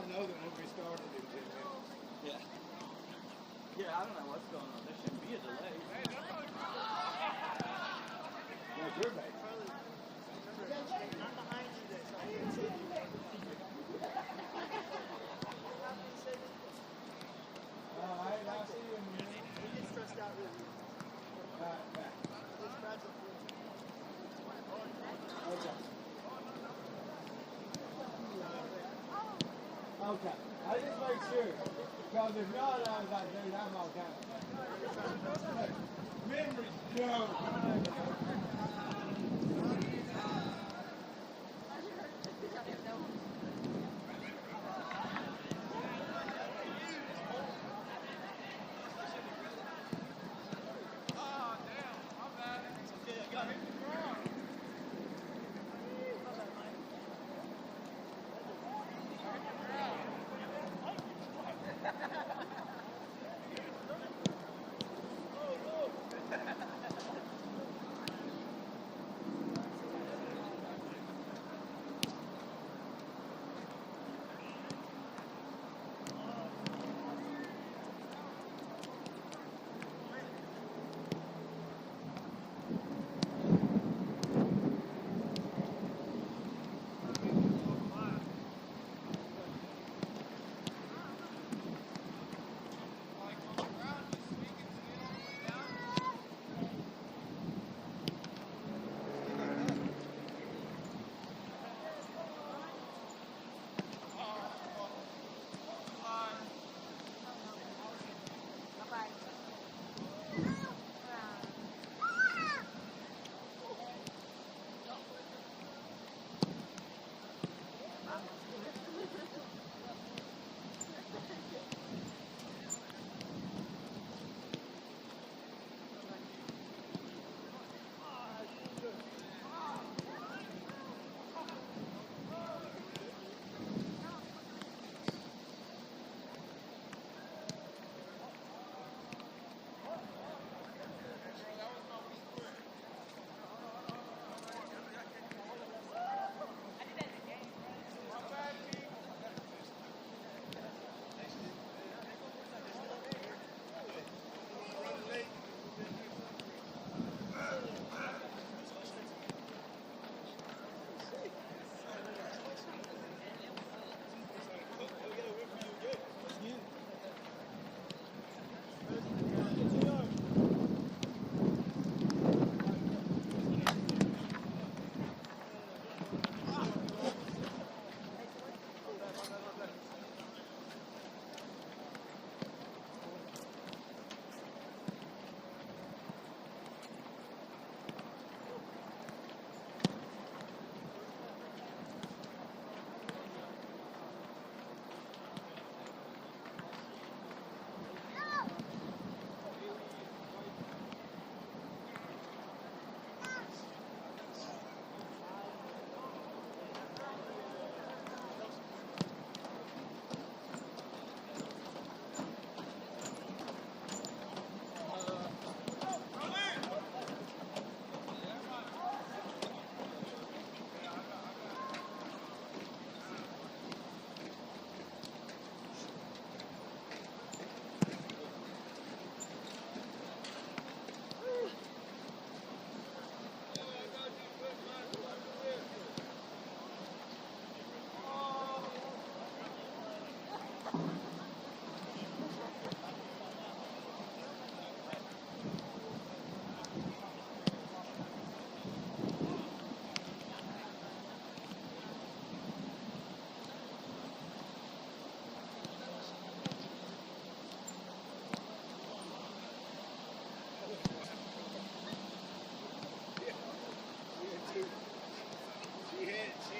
I'll know that when we started in 10 minutes. Yeah. Yeah, I don't know what's going on. There shouldn't be a delay. Where's your base? I'm behind you there, so I can't see you. Alright, I'll see you in a minute. We get stressed out really easy. Alright, back. It's fragile food. Okay. Okay. I just make sure. Because if not, I was like, dude, I'm all kind of memories go.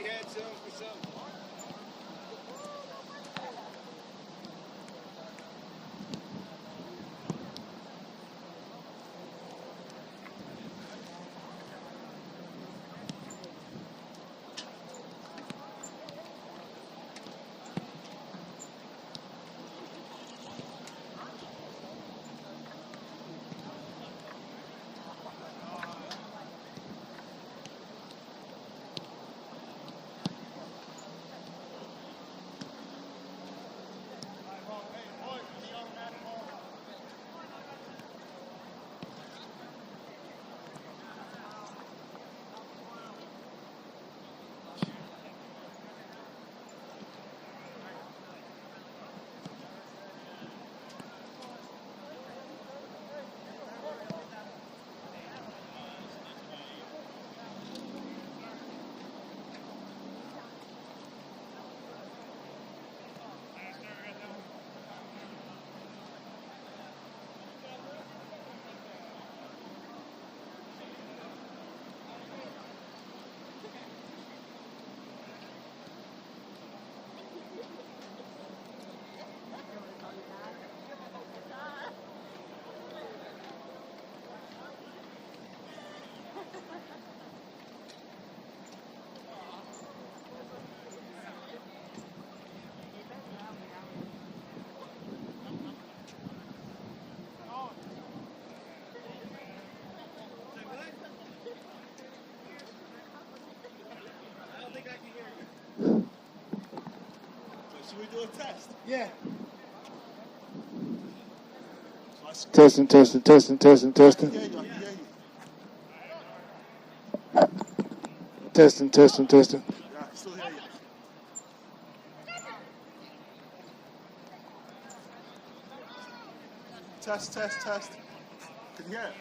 She had some for something. Should we do a test? Yeah. Testing. Yeah, you. I can hear you. Testing. Yeah, I can still hear you. Test. Can you hear it?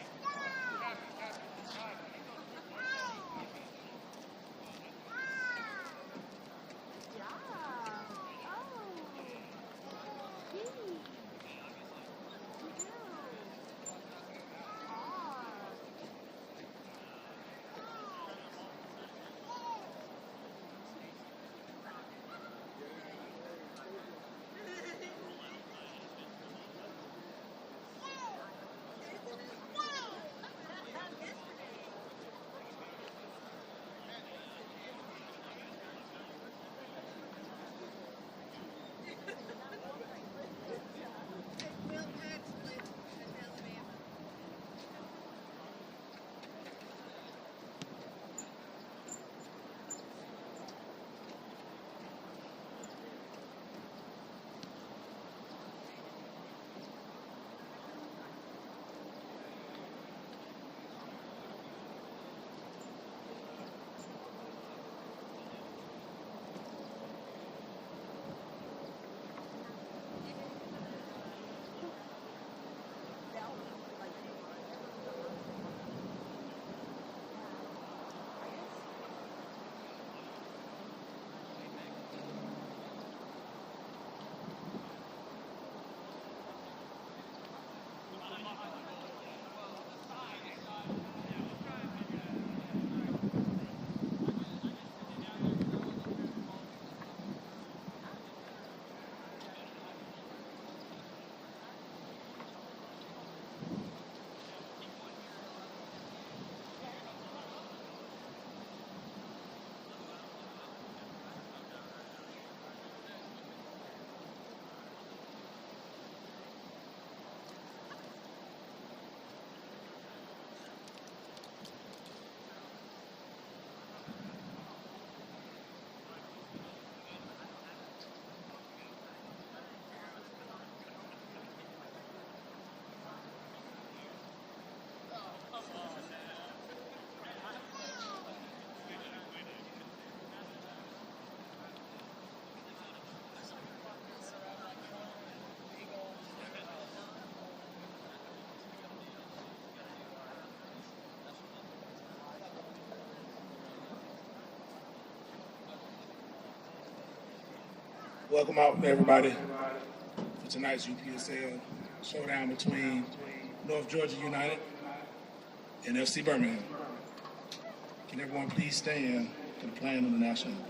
Welcome out, everybody, for tonight's UPSL showdown between North Georgia United and FC Birmingham. Can everyone please stand for the playing of the national anthem?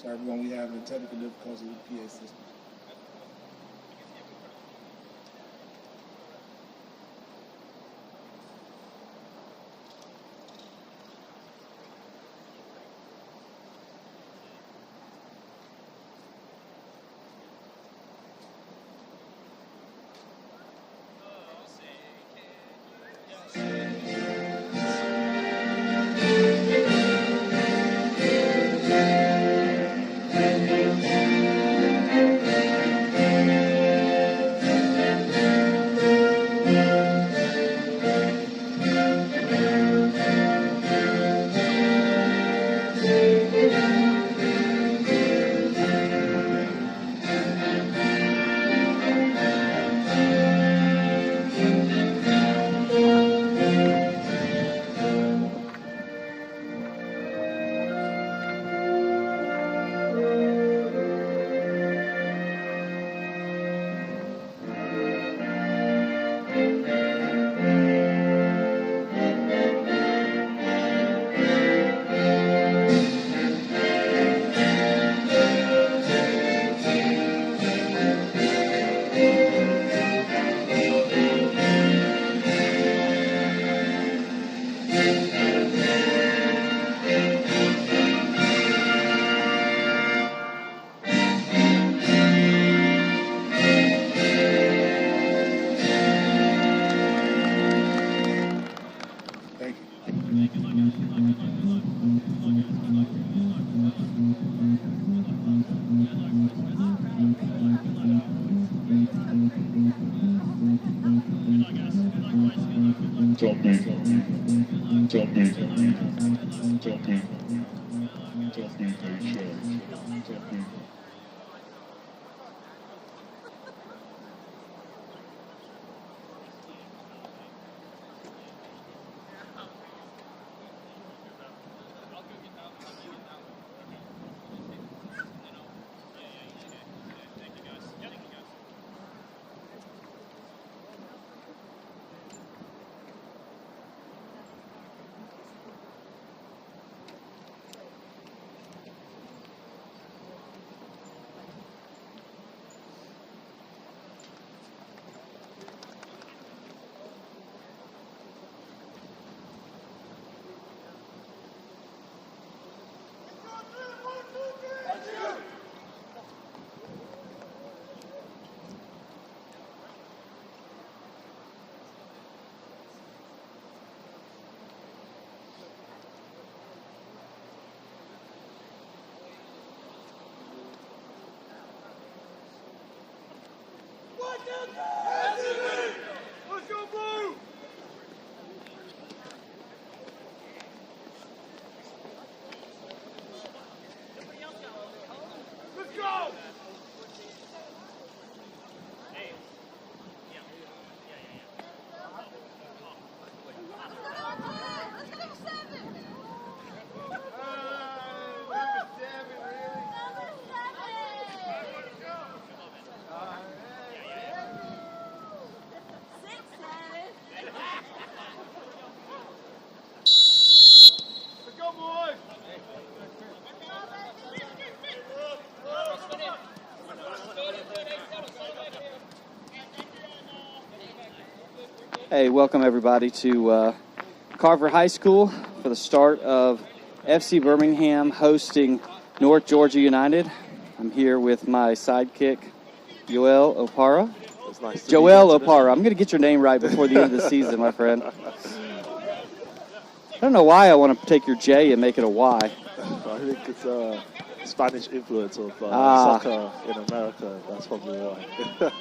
Sorry, everyone, we have a technical difficulty with the PA system. Let's go, Blue! Let's go! Hey, welcome everybody to Carver High School for the start of FC Birmingham hosting North Georgia United. I'm here with my sidekick, Joel Opara. Nice Joel Opara. I'm going to get your name right before the end of the season, my friend. I don't know why I want to take your J and make it a Y. I think it's a Spanish influence of soccer in America. That's probably why.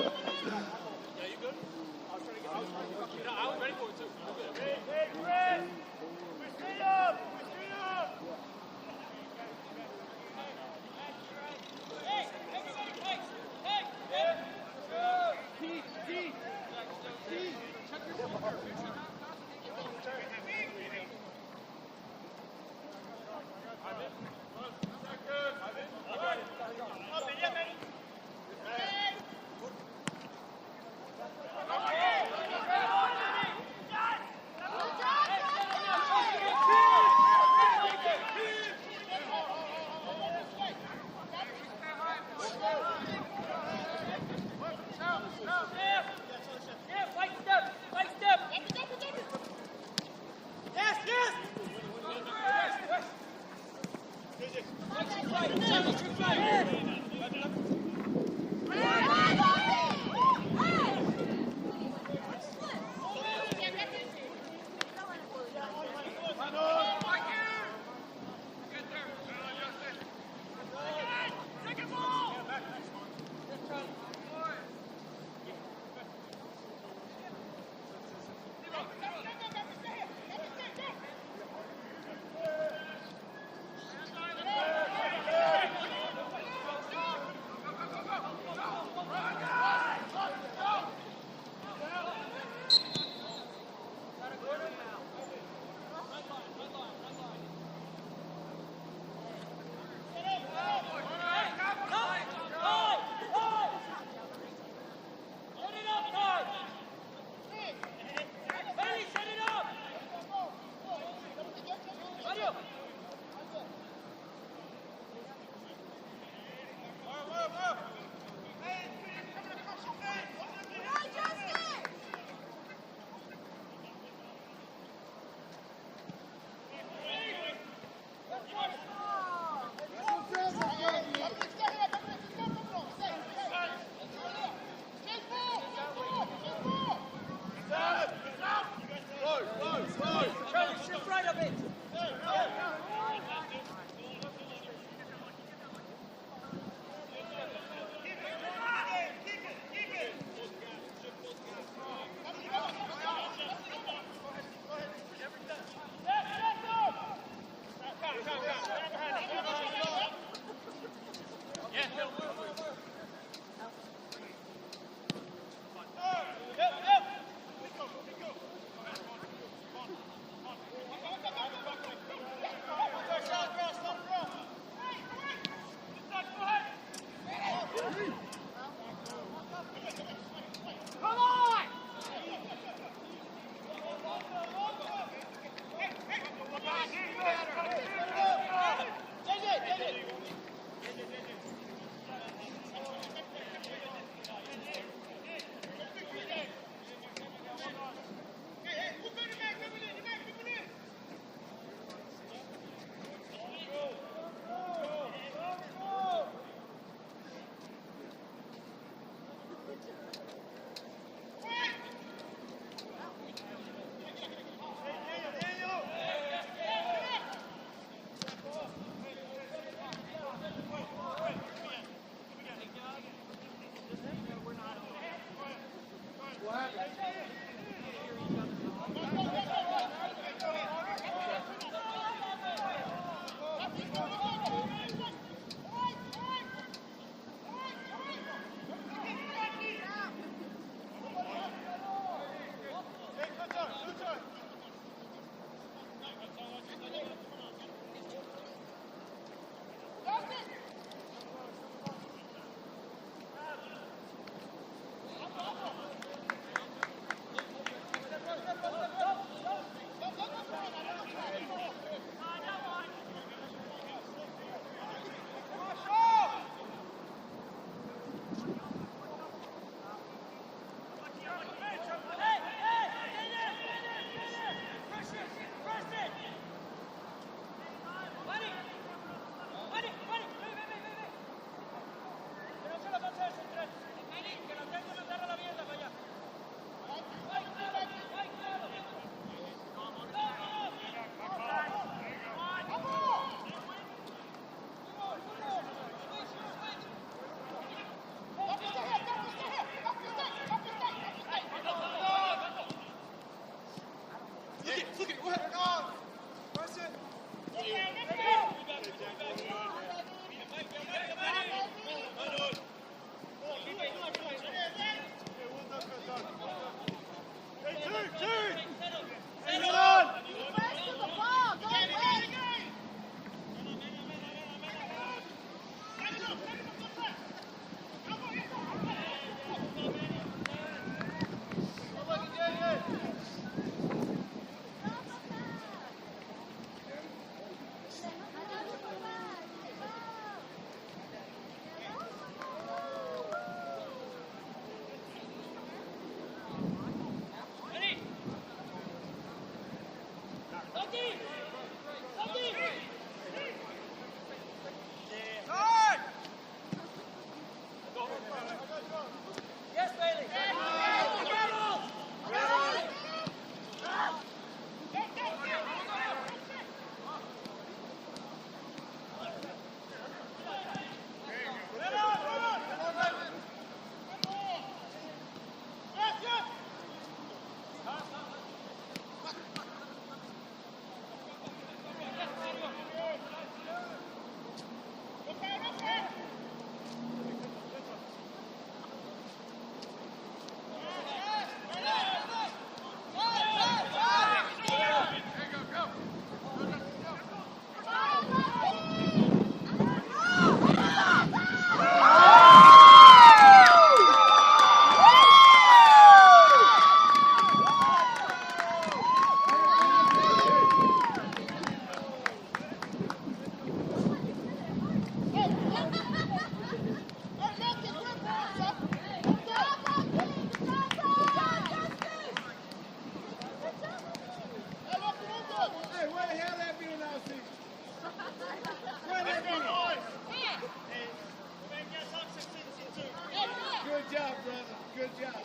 Good job, brother. Good job.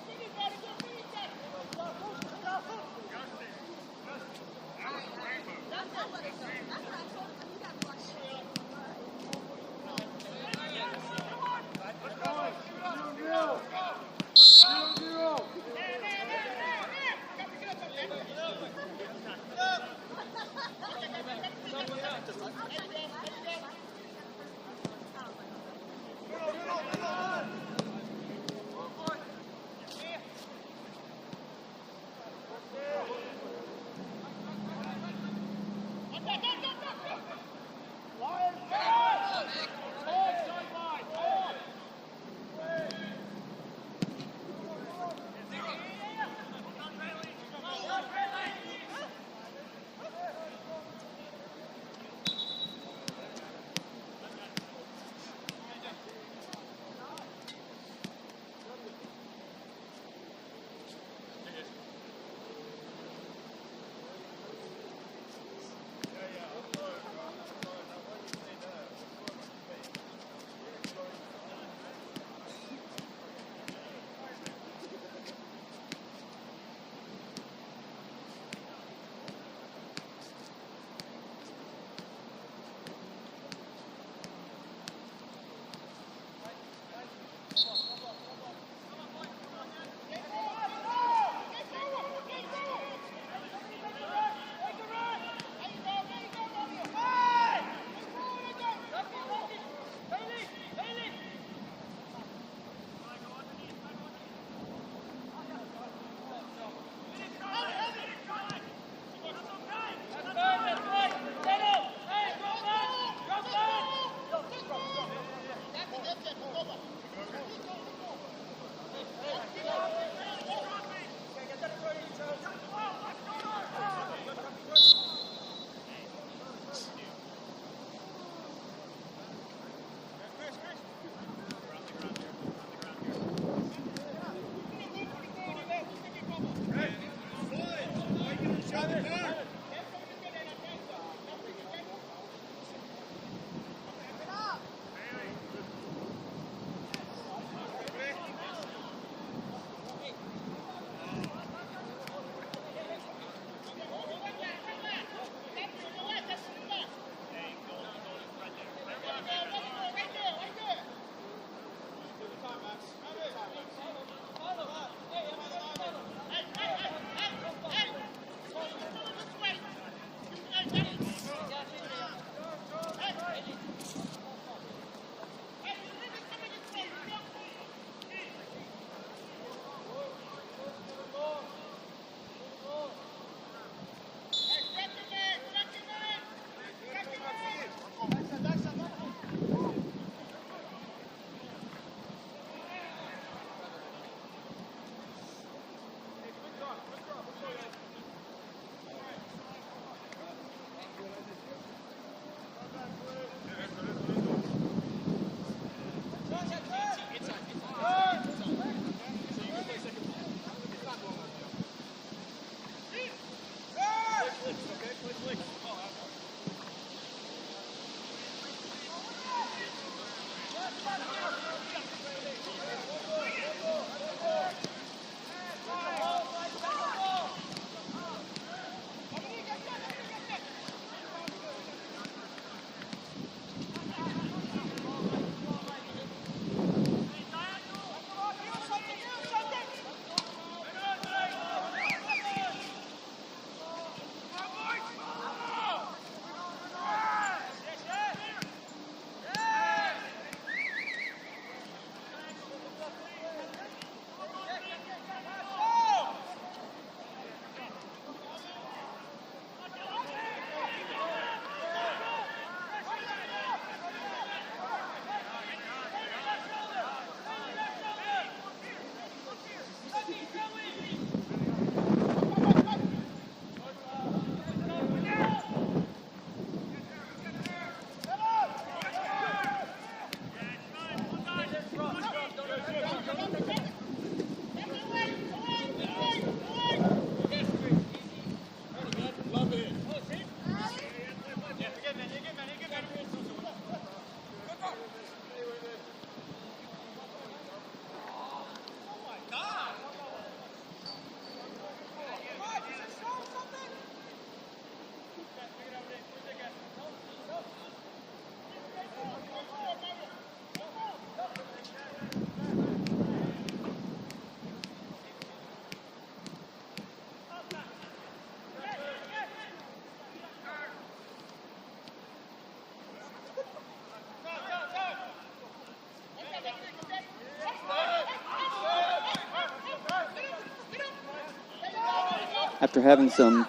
after having some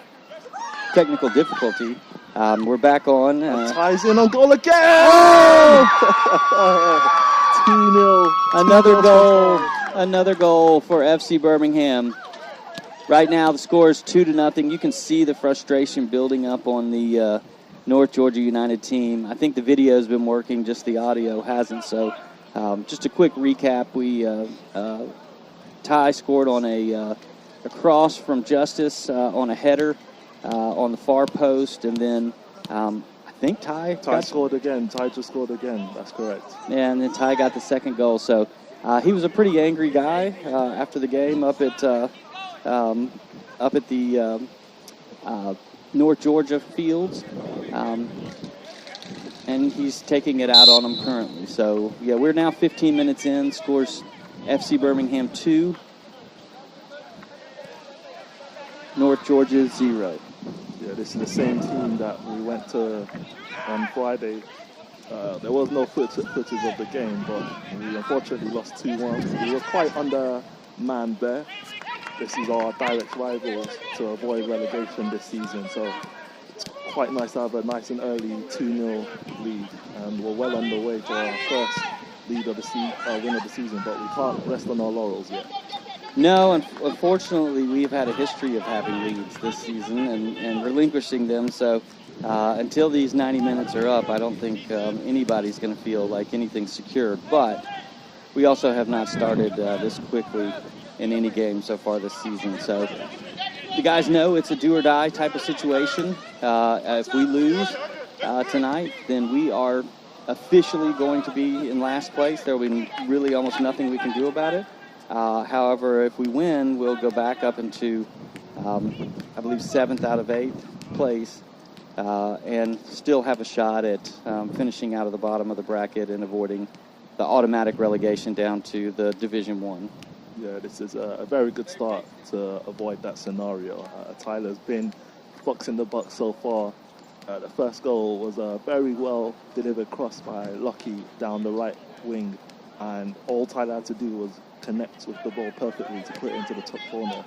technical difficulty. We're back on. Ties in on goal again! Oh! 2-0. Another goal for FC Birmingham. Right now the score is 2-0. You can see the frustration building up on the North Georgia United team. I think the video's been working, just the audio hasn't. So just a quick recap. Ty scored on a cross from Justice on a header on the far post, and then I think Ty scored again. Ty just scored again. That's correct. Yeah, and then Ty got the second goal. So he was a pretty angry guy after the game up at the North Georgia fields, and he's taking it out on them currently. So yeah, we're now 15 minutes in. Scores FC Birmingham 2, North Georgia 0. Yeah, this is the same team that we went to on Friday. There was no footage of the game, but we unfortunately lost 2-1. We were quite undermanned there. This is our direct rivals to avoid relegation this season, so it's quite nice to have a nice and early 2-0 lead. And we're well on the way to our first win of the season, but we can't rest on our laurels yet. No, unfortunately, we've had a history of having leads this season and relinquishing them. So until these 90 minutes are up, I don't think anybody's going to feel like anything's secured. But we also have not started this quickly in any game so far this season. So the guys know it's a do-or-die type of situation. If we lose tonight, then we are officially going to be in last place. There will be really almost nothing we can do about it. However, if we win, we'll go back up into, I believe, 7th out of 8th place and still have a shot at finishing out of the bottom of the bracket and avoiding the automatic relegation down to the Division 1. Yeah, this is a very good start to avoid that scenario. Tyler's been boxing the buck so far. The first goal was a very well delivered cross by Lockie down the right wing, and all Tyler had to do was connect with the ball perfectly to put it into the top corner.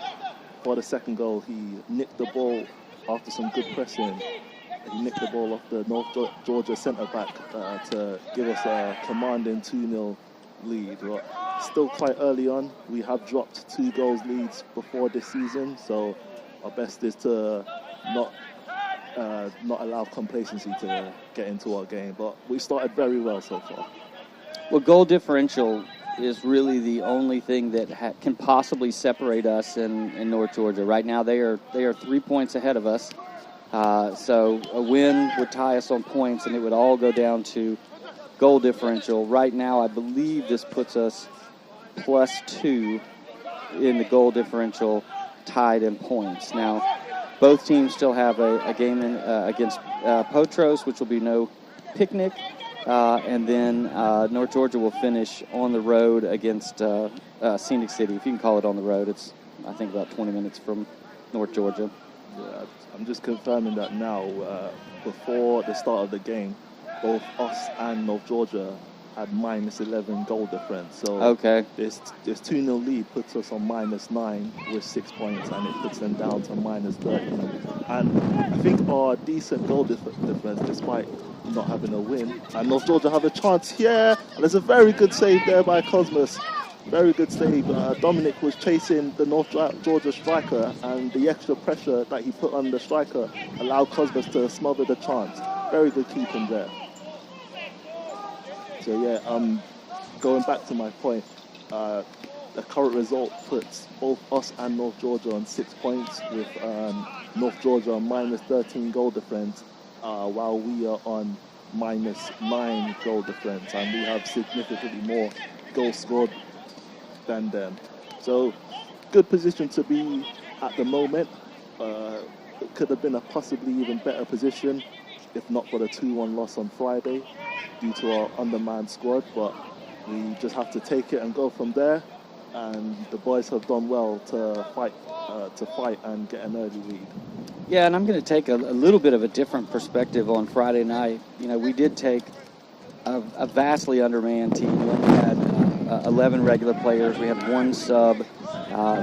For the second goal, he nicked the ball after some good pressing. He nicked the ball off the North Georgia centre-back to give us a commanding 2-0 lead. But still quite early on. We have dropped 2 goals leads before this season, so our best is to not allow complacency to get into our game. But we started very well so far. Well, goal differential is really the only thing that can possibly separate us in North Georgia. Right now, they are 3 points ahead of us. So a win would tie us on points, and it would all go down to goal differential. Right now, I believe this puts us +2 in the goal differential, tied in points. Now, both teams still have a game against Potros, which will be no picnic. And then North Georgia will finish on the road against Scenic City. If you can call it on the road, it's, I think, about 20 minutes from North Georgia. Yeah, I'm just confirming that now. Before the start of the game, both us and North Georgia had -11 goal difference. So okay, this 2-0 lead puts us on -9 with 6 points, and it puts them down to -13. And I think our decent goal difference, despite not having a win, and North Georgia have a chance here. And there's a very good save there by Cosmos. Very good save. Dominic was chasing the North Georgia striker, and the extra pressure that he put on the striker allowed Cosmos to smother the chance. Very good keeping there. So yeah, going back to my point, the current result puts both us and North Georgia on 6 points, with North Georgia on -13 goal difference, while we are on -9 goal difference, and we have significantly more goals scored than them. So good position to be at the moment. It could have been a possibly even better position if not for the 2-1 loss on Friday due to our undermanned squad, but we just have to take it and go from there. And the boys have done well to fight and get an early lead. Yeah, and I'm going to take a little bit of a different perspective on Friday night. You know, we did take a vastly undermanned team. We only had 11 regular players. We had one sub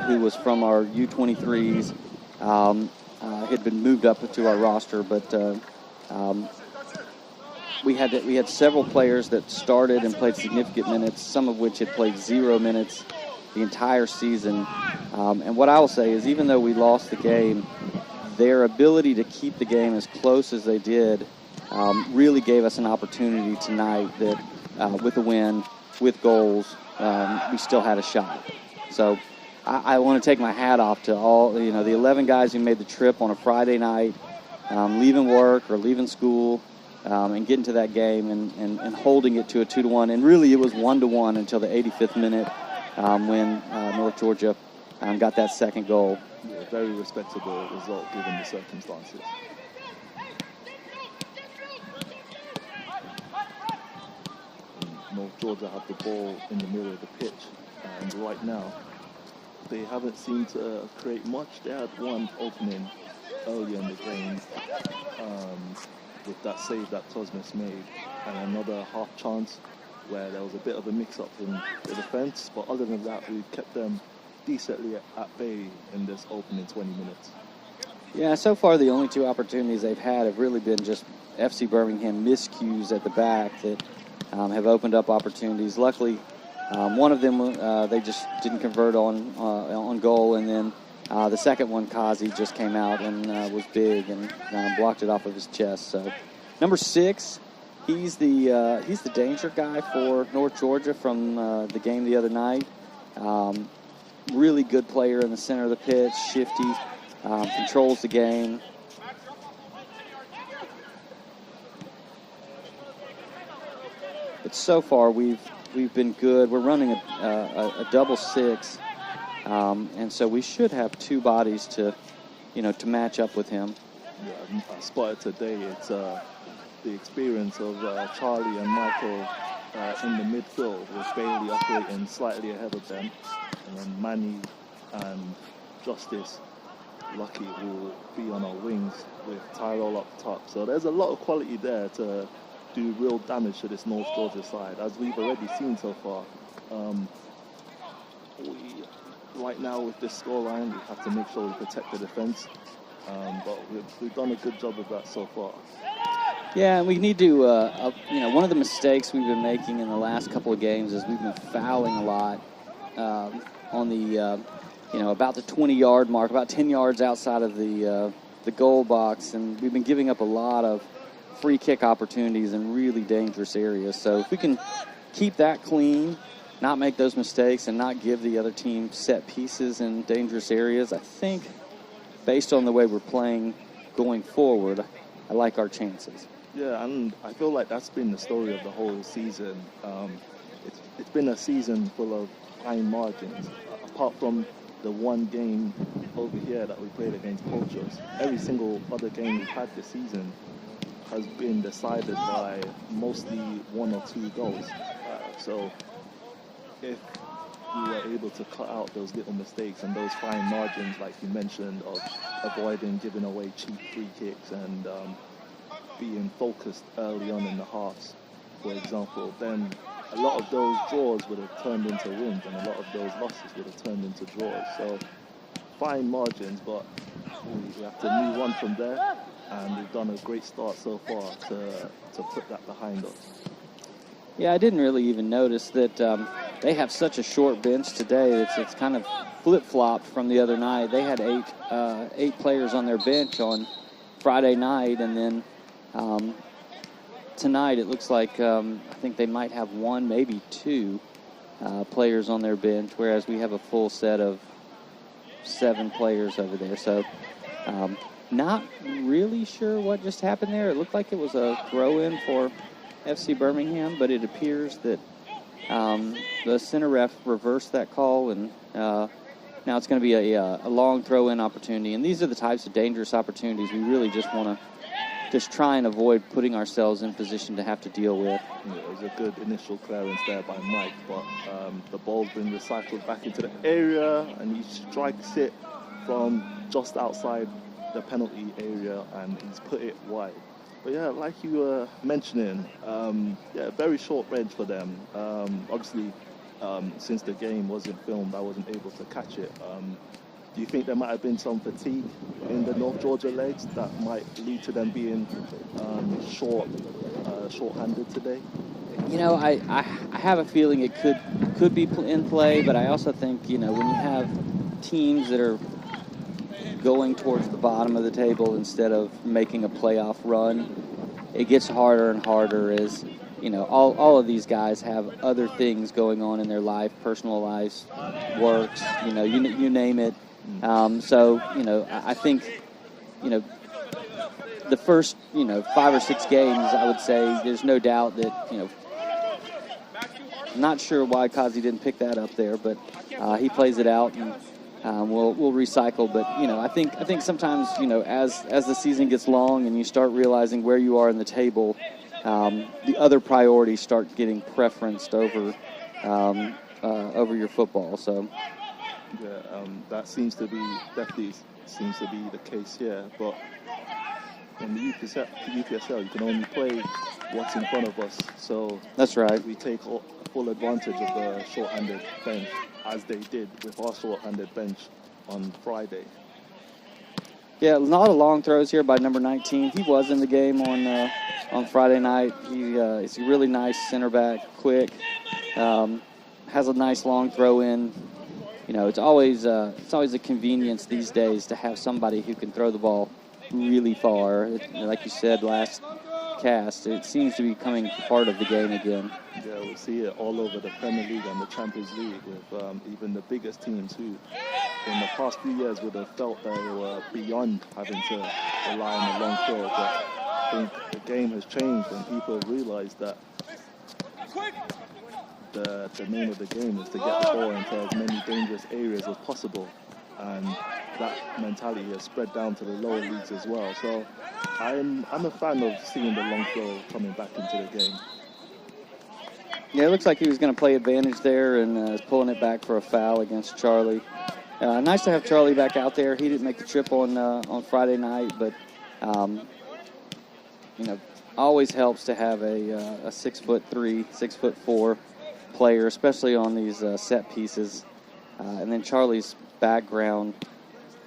who was from our U23s. had been moved up to our roster, but we had several players that started and played significant minutes, some of which had played 0 minutes the entire season. And what I will say is, even though we lost the game, their ability to keep the game as close as they did really gave us an opportunity tonight that with a win, with goals, we still had a shot. So I want to take my hat off to all, the 11 guys who made the trip on a Friday night, leaving work or leaving school, and getting to that game and holding it to a 2-1. And really it was 1-1 until the 85th minute when North Georgia got that second goal. Yeah, very respectable result given the circumstances. North Georgia have the ball in the middle of the pitch, and right now they haven't seemed to create much. They had one opening early in the game with that save that Tosmes made, and another half chance where there was a bit of a mix-up in the defence, but other than that, we've kept them decently at bay in this opening 20 minutes. Yeah, so far the only two opportunities they've had have really been just FC Birmingham miscues at the back that have opened up opportunities. Luckily, one of them they just didn't convert on goal, and then the second one, Kazi, just came out and was big and blocked it off of his chest. So, number 6, he's the danger guy for North Georgia from the game the other night. Really good player in the center of the pitch, shifty, controls the game. But so far we've been good. We're running a double 6, and so we should have 2 bodies to match up with him. Yeah, I spotted today. It's the experience of Charlie and Michael in the midfield, with Bailey operating slightly ahead of them, and then Manny and Justice Lucky will be on our wings with Tyrell up top. So there's a lot of quality there to do real damage to this North Georgia side, as we've already seen so far. Right now with this scoreline, we have to make sure we protect the defence, but we've done a good job of that so far. Yeah, and we need to, one of the mistakes we've been making in the last couple of games is we've been fouling a lot on the, about the 20-yard mark, about 10 yards outside of the goal box, and we've been giving up a lot of free kick opportunities in really dangerous areas. So if we can keep that clean, not make those mistakes, and not give the other team set pieces in dangerous areas, I think, based on the way we're playing going forward, I like our chances. Yeah, and I feel like that's been the story of the whole season. It's been a season full of fine margins. Apart from the one game over here that we played against Poachers, every single other game we've had this season has been decided by mostly 1 or 2 goals. So if we were able to cut out those little mistakes and those fine margins, like you mentioned, of avoiding giving away cheap free kicks and being focused early on in the halves, for example, then a lot of those draws would have turned into wins, and a lot of those losses would have turned into draws. So fine margins, but we have to move on from there, and we've done a great start so far to put that behind us. Yeah, I didn't really even notice that they have such a short bench today. It's kind of flip-flopped from the other night. They had 8 players on their bench on Friday night, and then tonight it looks like I think they might have 1, maybe 2 players on their bench, whereas we have a full set of 7 players over there. So not really sure what just happened there. It looked like it was a throw-in for FC Birmingham, but it appears that the center ref reversed that call, and now it's going to be a long throw-in opportunity. And these are the types of dangerous opportunities we really just want to try and avoid putting ourselves in position to have to deal with. Yeah, it was a good initial clearance there by Mike, but the ball's been recycled back into the area, and he strikes it from just outside the penalty area, and he's put it wide. But yeah, like you were mentioning, very short bench for them. Obviously, since the game wasn't filmed, I wasn't able to catch it. Do you think there might have been some fatigue in the North Georgia legs that might lead to them being short-handed today? You know, I have a feeling it could be in play, but I also think, you know, when you have teams that are going towards the bottom of the table instead of making a playoff run, it gets harder and harder as, you know, all of these guys have other things going on in their life, personal lives, works, you know, you name it. So, you know, I think, you know, the first, you know, 5 or 6 games, I would say there's no doubt that, you know, not sure why Kazi didn't pick that up there, but he plays it out, and we'll recycle. But, you know, I think sometimes, you know, as the season gets long and you start realizing where you are in the table, the other priorities start getting preferenced over your football. So yeah, that definitely seems to be the case here. But in the UPSL, you can only play what's in front of us. So that's right. We take full advantage of the short-handed bench, as they did with our short-handed bench on Friday. Yeah, a lot of long throws here by number 19. He was in the game on Friday night. He's a really nice center back, quick, has a nice long throw in. You know, it's always a convenience these days to have somebody who can throw the ball really far. Like you said last cast, it seems to be becoming part of the game again. Yeah, we see it all over the Premier League and the Champions League with even the biggest teams who in the past few years would have felt they were beyond having to rely on the long throw. But I think the game has changed and people realize that the name of the game is to get the ball into as many dangerous areas as possible. And that mentality has spread down to the lower leagues as well. So I'm a fan of seeing the long throw coming back into the game. Yeah, it looks like he was going to play advantage there and is pulling it back for a foul against Charlie. Nice to have Charlie back out there. He didn't make the trip on Friday night, but you know, always helps to have a 6'3", 6'4" player, especially on these set pieces. And then Charlie's background,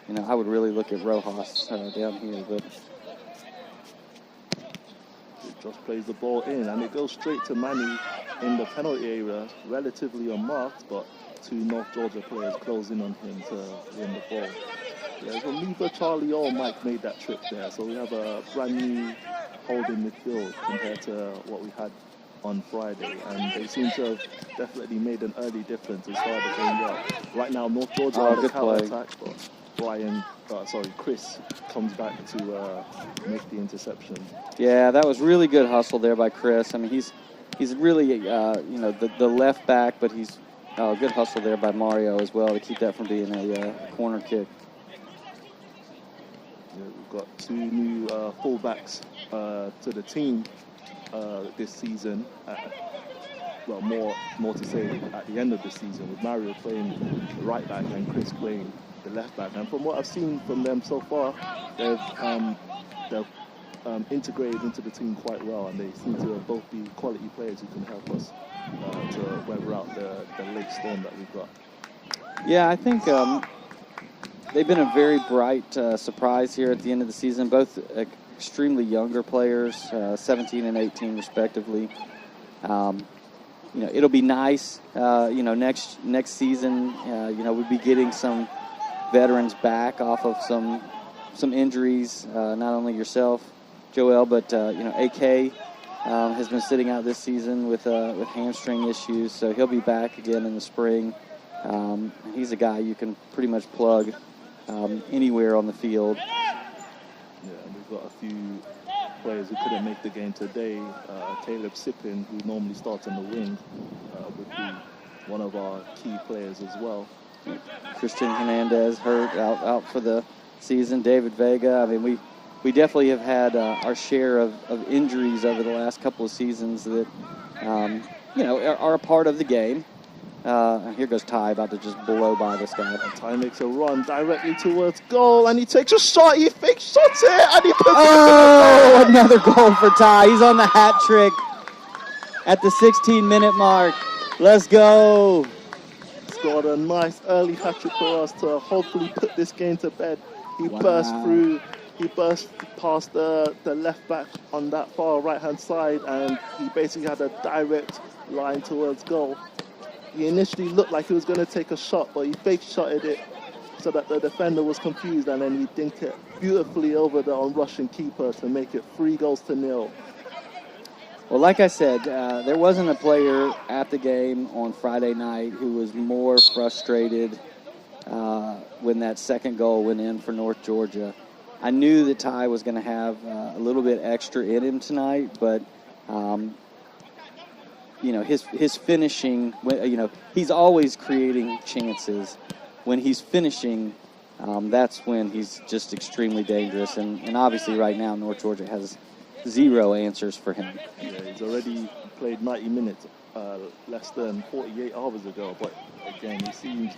you know, I would really look at Rojas down here, but it just plays the ball in, and it goes straight to Manny in the penalty area, relatively unmarked, but 2 North Georgia players closing on him to win the ball. Yeah, so neither Charlie or Mike made that trip there, so we have a brand new holding midfield compared to what we had on Friday, and they seem to have definitely made an early difference as far as the game goes. Right now, North Georgia on the counter-attack, but Chris comes back to make the interception. Yeah, that was really good hustle there by Chris. I mean, he's really, you know, the left back, but he's good hustle there by Mario as well to keep that from being a corner kick. Yeah, we've got 2 new fullbacks to the team this season. Well, more to say at the end of the season, with Mario playing the right back and Chris playing the left back. And from what I've seen from them so far, they've integrated into the team quite well, and they seem to both be quality players who can help us to weather out the late storm that we've got. Yeah, I think they've been a very bright surprise here at the end of the season. Both extremely younger players, 17 and 18 respectively. You know, it'll be nice. You know, next season, you know, we'll be getting some veterans back off of some injuries. Not only yourself, Joel, but you know, AK has been sitting out this season with hamstring issues, so he'll be back again in the spring. He's a guy you can pretty much plug anywhere on the field. Yeah, and we've got a few players who couldn't make the game today. Caleb Sippin, who normally starts on the wing, would be one of our key players as well. Christian Hernandez hurt out for the season. David Vega. I mean, we definitely have had our share of injuries over the last couple of seasons that you know, are a part of the game. Here goes Ty, about to just blow by this guy. And Ty makes a run directly towards goal, and he takes a shot. He fake shots it, and he puts it. Another goal for Ty. He's on the hat trick at the 16-minute mark. Let's go. scored a nice early hat-trick for us to hopefully put this game to bed. He Wow. burst past the left back on that far right-hand side, and he basically had a direct line towards goal. He initially looked like he was going to take a shot, but he fake-shotted it so that the defender was confused, and then he dinked it beautifully over the on-rushing keeper to make it 3-0. Well, like I said, there wasn't a player at the game on Friday night who was more frustrated when that second goal went in for North Georgia. I knew that Ty was going to have a little bit extra in him tonight, but his finishing, he's always creating chances. When he's finishing, that's when he's just extremely dangerous. And obviously right now North Georgia has 0 answers for him. Yeah, he's already played 90 minutes less than 48 hours ago, but again, he seems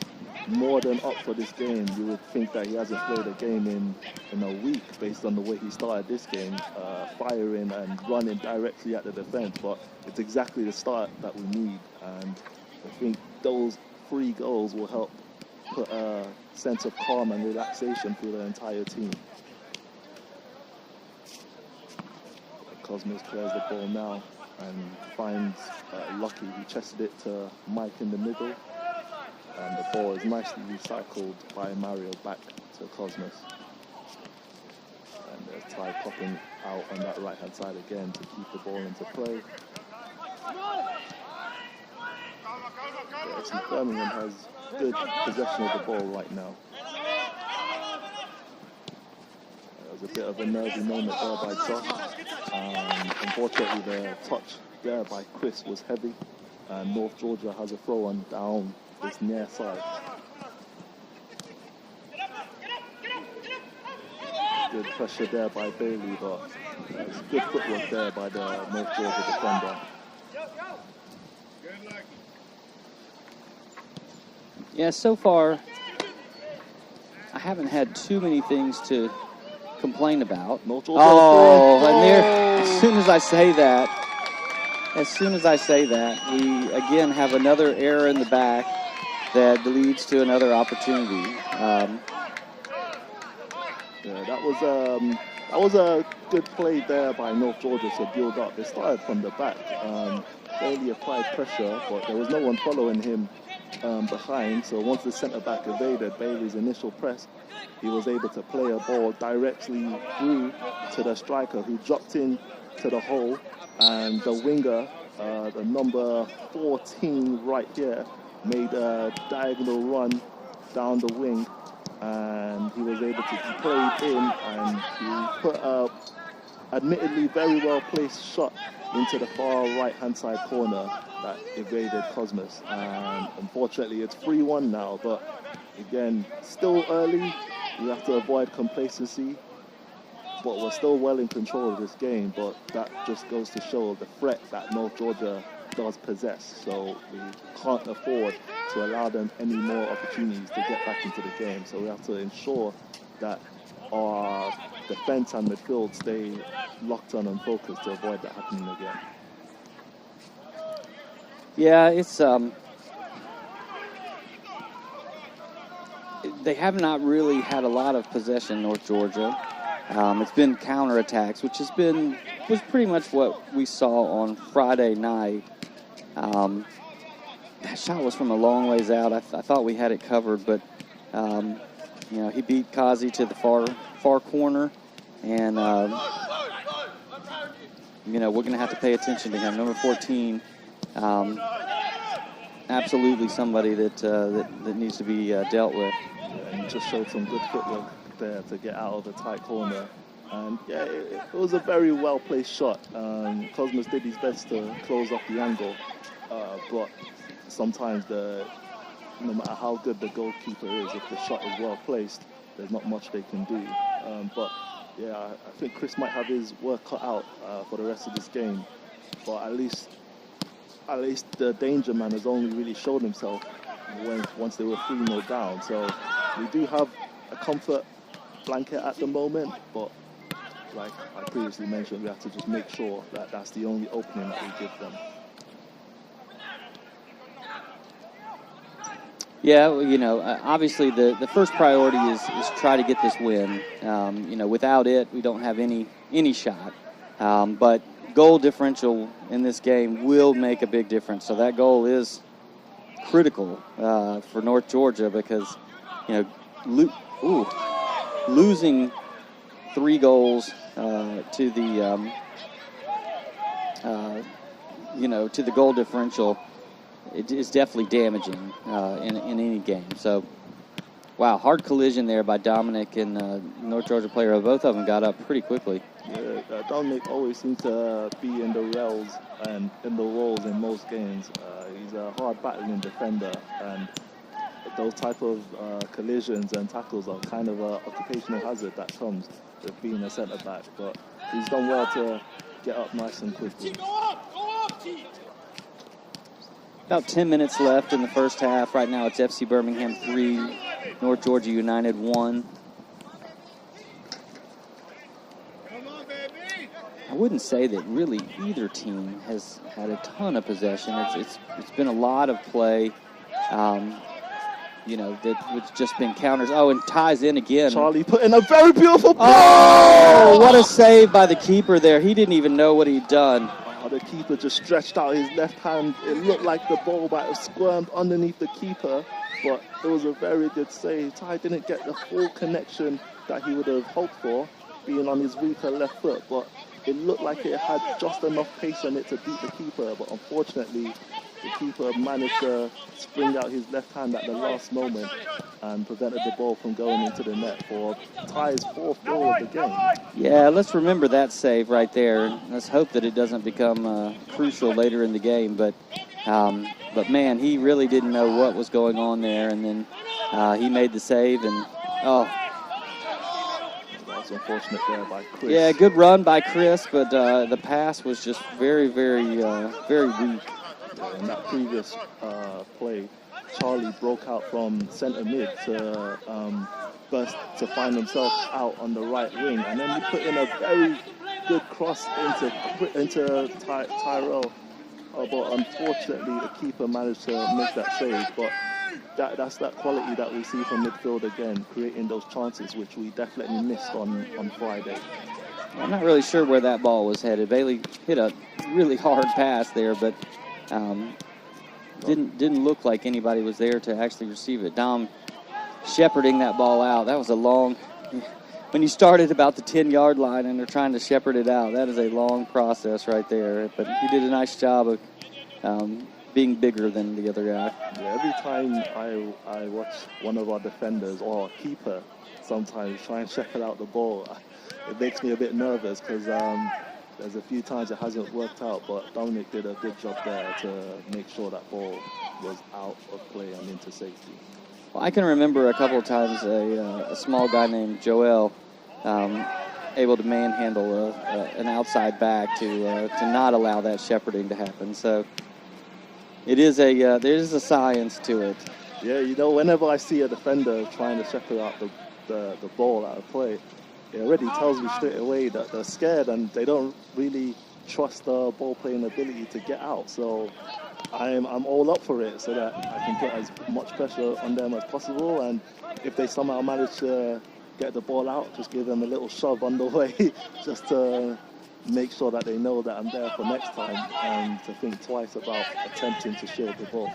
more than up for this game. You would think that he hasn't played a game in a week based on the way he started this game, firing and running directly at the defense, but it's exactly the start that we need, and I think those 3 goals will help put a sense of calm and relaxation through the entire team. Cosmos clears the ball now and finds Lucky, who chested it to Mike in the middle, and the ball is nicely recycled by Mario back to Cosmos. And there's Ty popping out on that right hand side again to keep the ball into play. Yeah, Birmingham has good possession of the ball right now. There was a bit of a nervy moment there by Josh. Unfortunately, the touch there by Chris was heavy, and North Georgia has a throw on down this near side. Good pressure there by Bailey, but it's good footwork there by the North Georgia defender. Yeah, so far I haven't had too many things to complain about. North Georgia and there, as soon as I say that, we again have another error in the back that leads to another opportunity. Yeah, that was a good play there by North Georgia to build up. They started from the back. Bailey applied pressure, but there was no one following him behind. So once the centre back evaded Bailey's initial press, he was able to play a ball directly through to the striker, who dropped in to the hole, and the winger, the number 14 right here, made a diagonal run down the wing, and he was able to play in, and he put a admittedly very well placed shot into the far right hand side corner that evaded Cosmos. And unfortunately it's 3-1 now, but again, still early. We have to avoid complacency, but we're still well in control of this game. But that just goes to show the threat that North Georgia does possess. So we can't afford to allow them any more opportunities to get back into the game. So we have to ensure that our defense and midfield stay locked on and focused to avoid that happening again. Yeah, it's they have not really had a lot of possession, North Georgia. It's been counterattacks, which was pretty much what we saw on Friday night. That shot was from a long ways out. I thought we had it covered, but he beat Kazi to the far corner, and we're going to have to pay attention to him. Number 14, absolutely somebody that needs to be dealt with. And he just showed some good footwork there to get out of the tight corner. And yeah, it was a very well placed shot. Cosmos did his best to close off the angle, but sometimes no matter how good the goalkeeper is, if the shot is well placed, there's not much they can do. But yeah, I think Chris might have his work cut out for the rest of this game. But at least the danger man has only really shown himself once they were 3-0 down. So we do have a comfort blanket at the moment, but like I previously mentioned, we have to just make sure that that's the only opening that we give them. Yeah, well, obviously the first priority is try to get this win. Without it, we don't have any shot. But goal differential in this game will make a big difference. So that goal is critical for North Georgia because, losing 3 goals to the to the goal differential, it is definitely damaging in any game. So, wow, hard collision there by Dominic and North Georgia player. Both of them got up pretty quickly. Yeah, Dominic always seems to be in the rails and in the walls in most games. He's a hard battling defender, and those type of collisions and tackles are kind of an occupational hazard that comes with being a centre back. But he's done well to get up nice and quickly. About 10 minutes left in the first half. Right now it's FC Birmingham 3, North Georgia United 1. I wouldn't say that really either team has had a ton of possession. It's been a lot of play. It's just been counters. Oh, and ties in again. Charlie put in a very beautiful ball. Oh, what a save by the keeper there. He didn't even know what he'd done. The keeper just stretched out his left hand. It looked like the ball might have squirmed underneath the keeper, but it was a very good save. Ty didn't get the full connection that he would have hoped for, being on his weaker left foot, but it looked like it had just enough pace on it to beat the keeper, but unfortunately the keeper managed to spring out his left hand at the last moment and prevented the ball from going into the net for Ty's 4th goal of the game. Yeah, let's remember that save right there. Let's hope that it doesn't become crucial later in the game. But man, he really didn't know what was going on there, and then he made the save, and that was unfortunate there by Chris. Yeah, good run by Chris, but the pass was just very, very, very weak. In that previous play, Charlie broke out from centre mid to find himself out on the right wing, and then he put in a very good cross into Tyrell. But unfortunately, the keeper managed to make that save. But that's that quality that we see from midfield again, creating those chances, which we definitely missed on Friday. I'm not really sure where that ball was headed. Bailey hit a really hard pass there, but didn't look like anybody was there to actually receive it. Dom shepherding that ball out. That was a long, when you start at about the 10-yard line and they're trying to shepherd it out, that is a long process right there. But he did a nice job of being bigger than the other guy. Yeah, every time I watch one of our defenders or a keeper sometimes try and shepherd out the ball, it makes me a bit nervous because there's a few times it hasn't worked out, but Dominic did a good job there to make sure that ball was out of play and into safety. Well, I can remember a couple of times a small guy named Joel able to manhandle an outside back to not allow that shepherding to happen. So it is there's a science to it. Yeah, whenever I see a defender trying to shepherd out the ball out of play, it already tells me straight away that they're scared and they don't really trust the ball playing ability to get out. So I'm all up for it so that I can put as much pressure on them as possible. And if they somehow manage to get the ball out, just give them a little shove on the way just to make sure that they know that I'm there for next time and to think twice about attempting to shield the ball.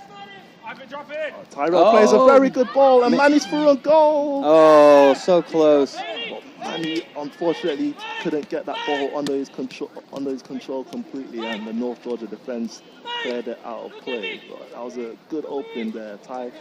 Tyrell plays a very good ball and Manny's through a goal. Oh, so close. Manny unfortunately couldn't get that ball under his control completely, and the North Georgia defense cleared it out of play. But that was a good opening there. Ty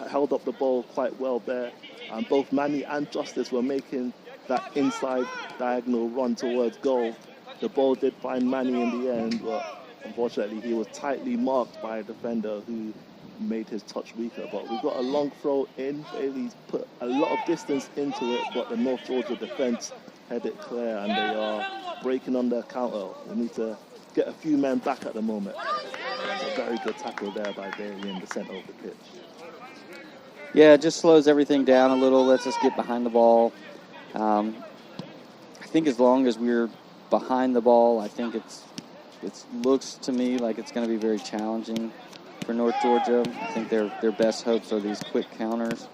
held up the ball quite well there, and both Manny and Justice were making that inside diagonal run towards goal. The ball did find Manny in the end, but unfortunately he was tightly marked by a defender who made his touch weaker. But we've got a long throw in. Bailey's put a lot of distance into it, but the North Georgia defense had it clear and they are breaking on their counter. We need to get a few men back at the moment. It's a very good tackle there by Bailey in the center of the pitch. Yeah, it just slows everything down a little, lets us get behind the ball. I think as long as we're behind the ball, I think it looks to me like it's going to be very challenging for North Georgia. I think their best hopes are these quick counters.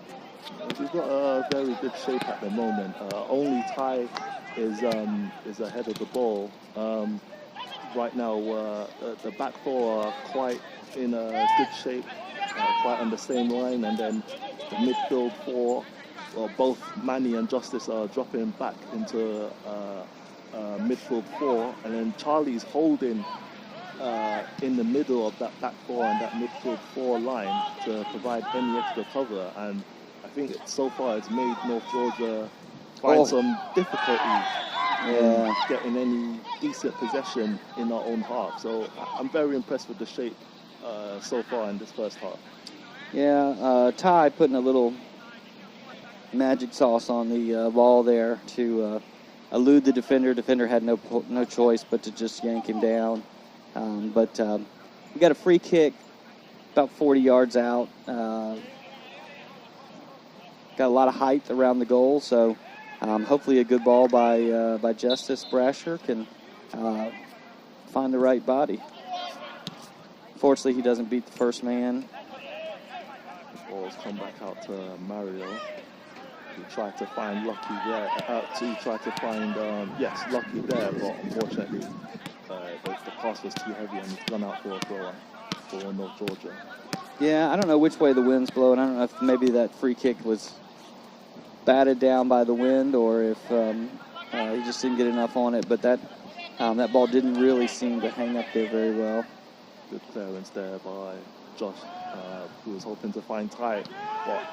We've got a very good shape at the moment. Only Ty is ahead of the ball. Right now, the back four are quite in a good shape, quite on the same line, and then the midfield four, well, both Manny and Justice are dropping back into midfield four, and then Charlie's holding in the middle of that back four and that midfield four line to provide any extra cover. And I think so far it's made North Georgia find some difficulty in getting any decent possession in our own half. So I'm very impressed with the shape so far in this first half. Yeah, Ty putting a little magic sauce on the ball there to elude the defender. Defender had no choice but to just yank him down. But we got a free kick about 40 yards out. Got a lot of height around the goal, so hopefully a good ball by Justice Brasher can find the right body. Fortunately, he doesn't beat the first man. The ball's come back out to Mario. He tried to find Lucky there. He tried to find, Lucky there, but unfortunately the pass was too heavy and he's gone out for a throw for North Georgia. Yeah, I don't know which way the wind's blowing. I don't know if maybe that free kick was batted down by the wind or if he just didn't get enough on it. But that ball didn't really seem to hang up there very well. Good clearance there by Josh, who was hoping to find Ty, but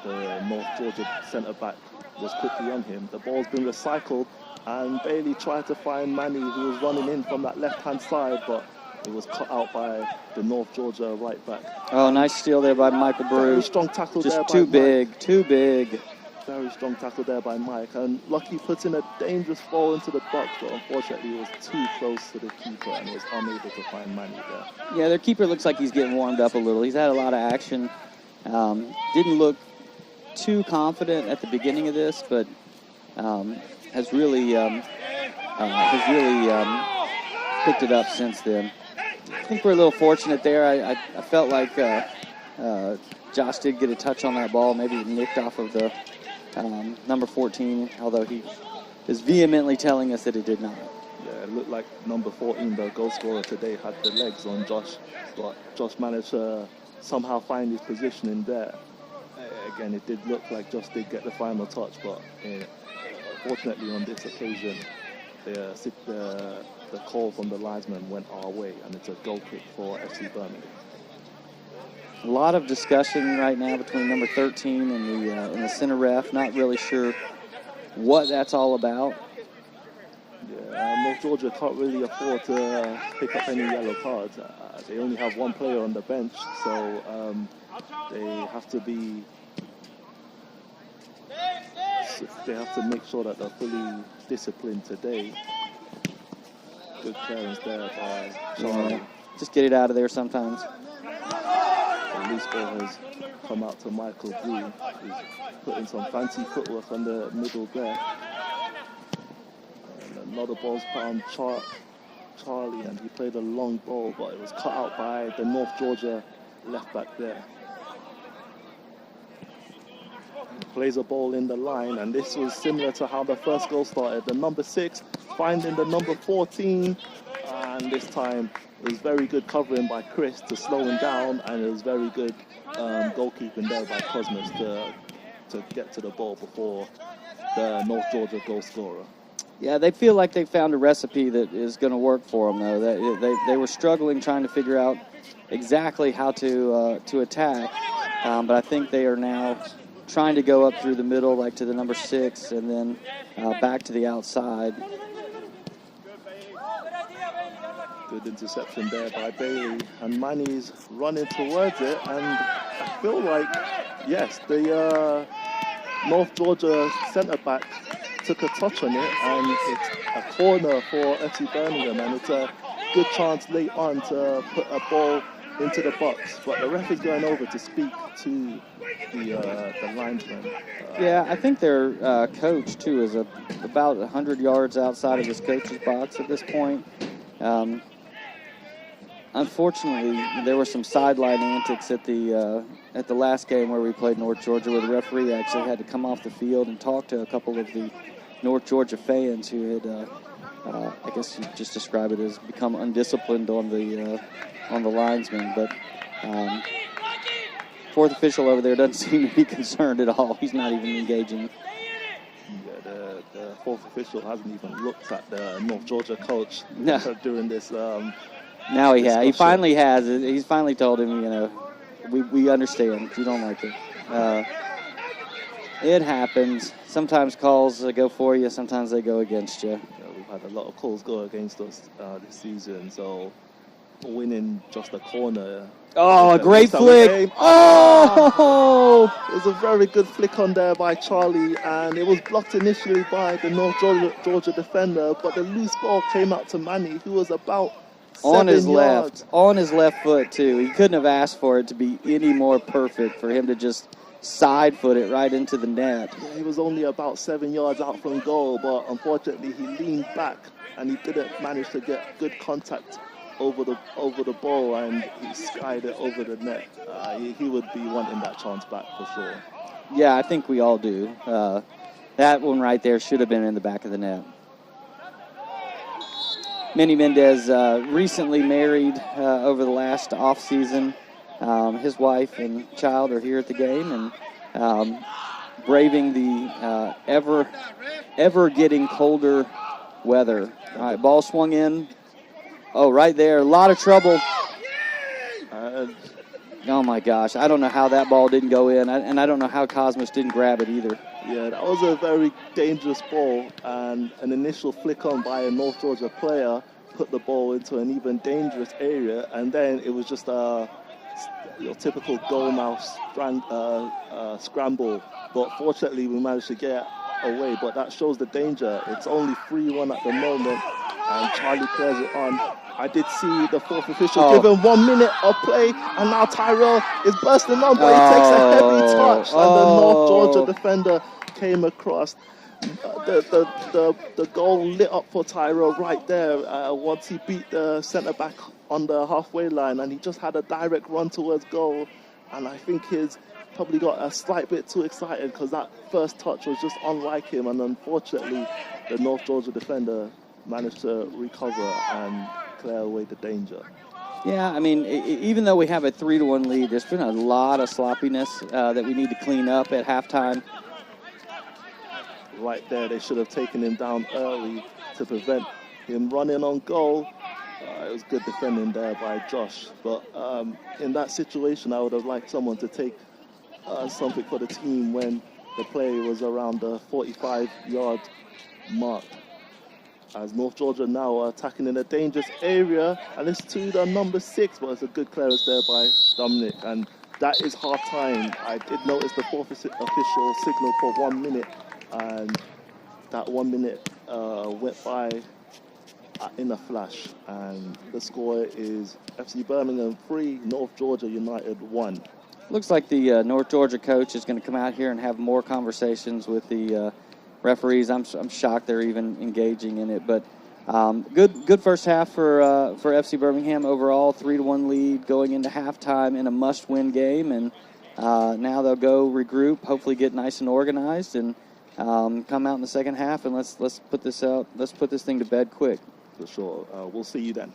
the North Georgia centre-back was quickly on him. The ball's been recycled, and Bailey tried to find Manny, who was running in from that left-hand side, but it was cut out by the North Georgia right back. Oh, nice steal there by Michael Brew. Very strong tackle there by Mike. Just too big. Very strong tackle there by Mike, and Lucky puts in a dangerous ball into the box, but unfortunately it was too close to the keeper and was unable to find Manny there. Yeah, their keeper looks like he's getting warmed up a little. He's had a lot of action. Didn't look too confident at the beginning of this, but has really picked it up since then. I think we're a little fortunate there. I felt like Josh did get a touch on that ball, maybe nicked off of the number 14, although he is vehemently telling us that it did not. Yeah, it looked like number 14, the goal scorer today, had the legs on Josh, but Josh managed to somehow find his position in there. Again, it did look like Josh did get the final touch, but unfortunately on this occasion, the call from the linesman went our way, and it's a goal kick for FC Birmingham. A lot of discussion right now between number 13 and the center ref. Not really sure what that's all about. Yeah, North Georgia can't really afford to pick up any yellow cards. They only have one player on the bench, so they have to make sure that they're fully disciplined today. Good clearance there by Charlie. Yeah, just get it out of there sometimes. The loose ball has come out to Michael Blue, who's putting some fancy footwork on the middle there. And another ball's put on Charlie, and he played a long ball, but it was cut out by the North Georgia left back there. He plays a ball in the line, and this was similar to how the first goal started. The number 6 finding the number 14, and this time it was very good covering by Chris to slow him down, and it was very good goalkeeping there by Cosmos to get to the ball before the North Georgia goal scorer. Yeah, they feel like they found a recipe that is going to work for them, though. They were struggling trying to figure out exactly how to attack, but I think they are now trying to go up through the middle, like to the number 6, and then back to the outside. Good interception there by Bailey, and Manny's running towards it, and I feel like, yes, the North Georgia centre-back took a touch on it, and it's a corner for FC Birmingham, and it's a good chance late on to put a ball into the box, but the ref is going over to speak to the linesman. Yeah, I think their coach, too, is about 100 yards outside of his coach's box at this point. unfortunately, there were some sideline antics at the last game where we played North Georgia, where the referee actually had to come off the field and talk to a couple of the North Georgia fans who had, I guess you just describe it as become undisciplined on the linesman. But fourth official over there doesn't seem to be concerned at all. He's not even engaging. Yeah, the fourth official hasn't even looked at the North Georgia coach during this. Now he has. He finally has. He's finally told him, we understand. You don't like it. It happens. Sometimes calls go for you. Sometimes they go against you. We've had a lot of calls go against us this season. So winning just a corner. Oh, a great flick. Oh! It was a very good flick on there by Charlie, and it was blocked initially by the North Georgia defender, but the loose ball came out to Manny, who was about on his 7 yards. On his left foot, too. He couldn't have asked for it to be any more perfect for him to just side foot it right into the net. Yeah, he was only about 7 yards out from goal, but unfortunately he leaned back and he didn't manage to get good contact over the ball, and he skied it over the net. He would be wanting that chance back for sure. Yeah, I think we all do. That one right there should have been in the back of the net. Manny Mendez recently married over the last offseason. His wife and child are here at the game, and braving the ever getting colder weather. All right, ball swung in. Oh, right there. A lot of trouble. Oh, my gosh. I don't know how that ball didn't go in, and I don't know how Cosmos didn't grab it either. Yeah, that was a very dangerous ball, and an initial flick on by a North Georgia player put the ball into an even dangerous area, and then it was just your typical goal mouth scramble. But fortunately, we managed to get away, but that shows the danger. It's only 3-1 at the moment, and Charlie clears it on. I did see the fourth official give him 1 minute of play, and now Tyrell is bursting on, but he takes a heavy touch, and the North Georgia defender came across. The goal lit up for Tyrell right there once he beat the centre-back on the halfway line, and he just had a direct run towards goal, and I think he's probably got a slight bit too excited because that first touch was just unlike him, and unfortunately the North Georgia defender managed to recover and clear away the danger. Yeah, I mean, even though we have a 3-1 lead, there's been a lot of sloppiness that we need to clean up at halftime. Right there, they should have taken him down early to prevent him running on goal. It was good defending there by Josh. But in that situation, I would have liked someone to take something for the team when the play was around the 45-yard mark. As North Georgia now are attacking in a dangerous area, and it's to the number 6, but it's a good clearance there by Dominic, and that is half time. I did notice the fourth official signal for 1 minute, and that 1 minute went by in a flash, and the score is FC Birmingham 3, North Georgia United 1. Looks like the North Georgia coach is going to come out here and have more conversations with the referees. I'm shocked they're even engaging in it, but good first half for FC Birmingham overall. 3-1 lead going into halftime in a must-win game, and now they'll go regroup, hopefully get nice and organized, and come out in the second half, and let's put this out. Let's put this thing to bed quick. For sure. We'll see you then.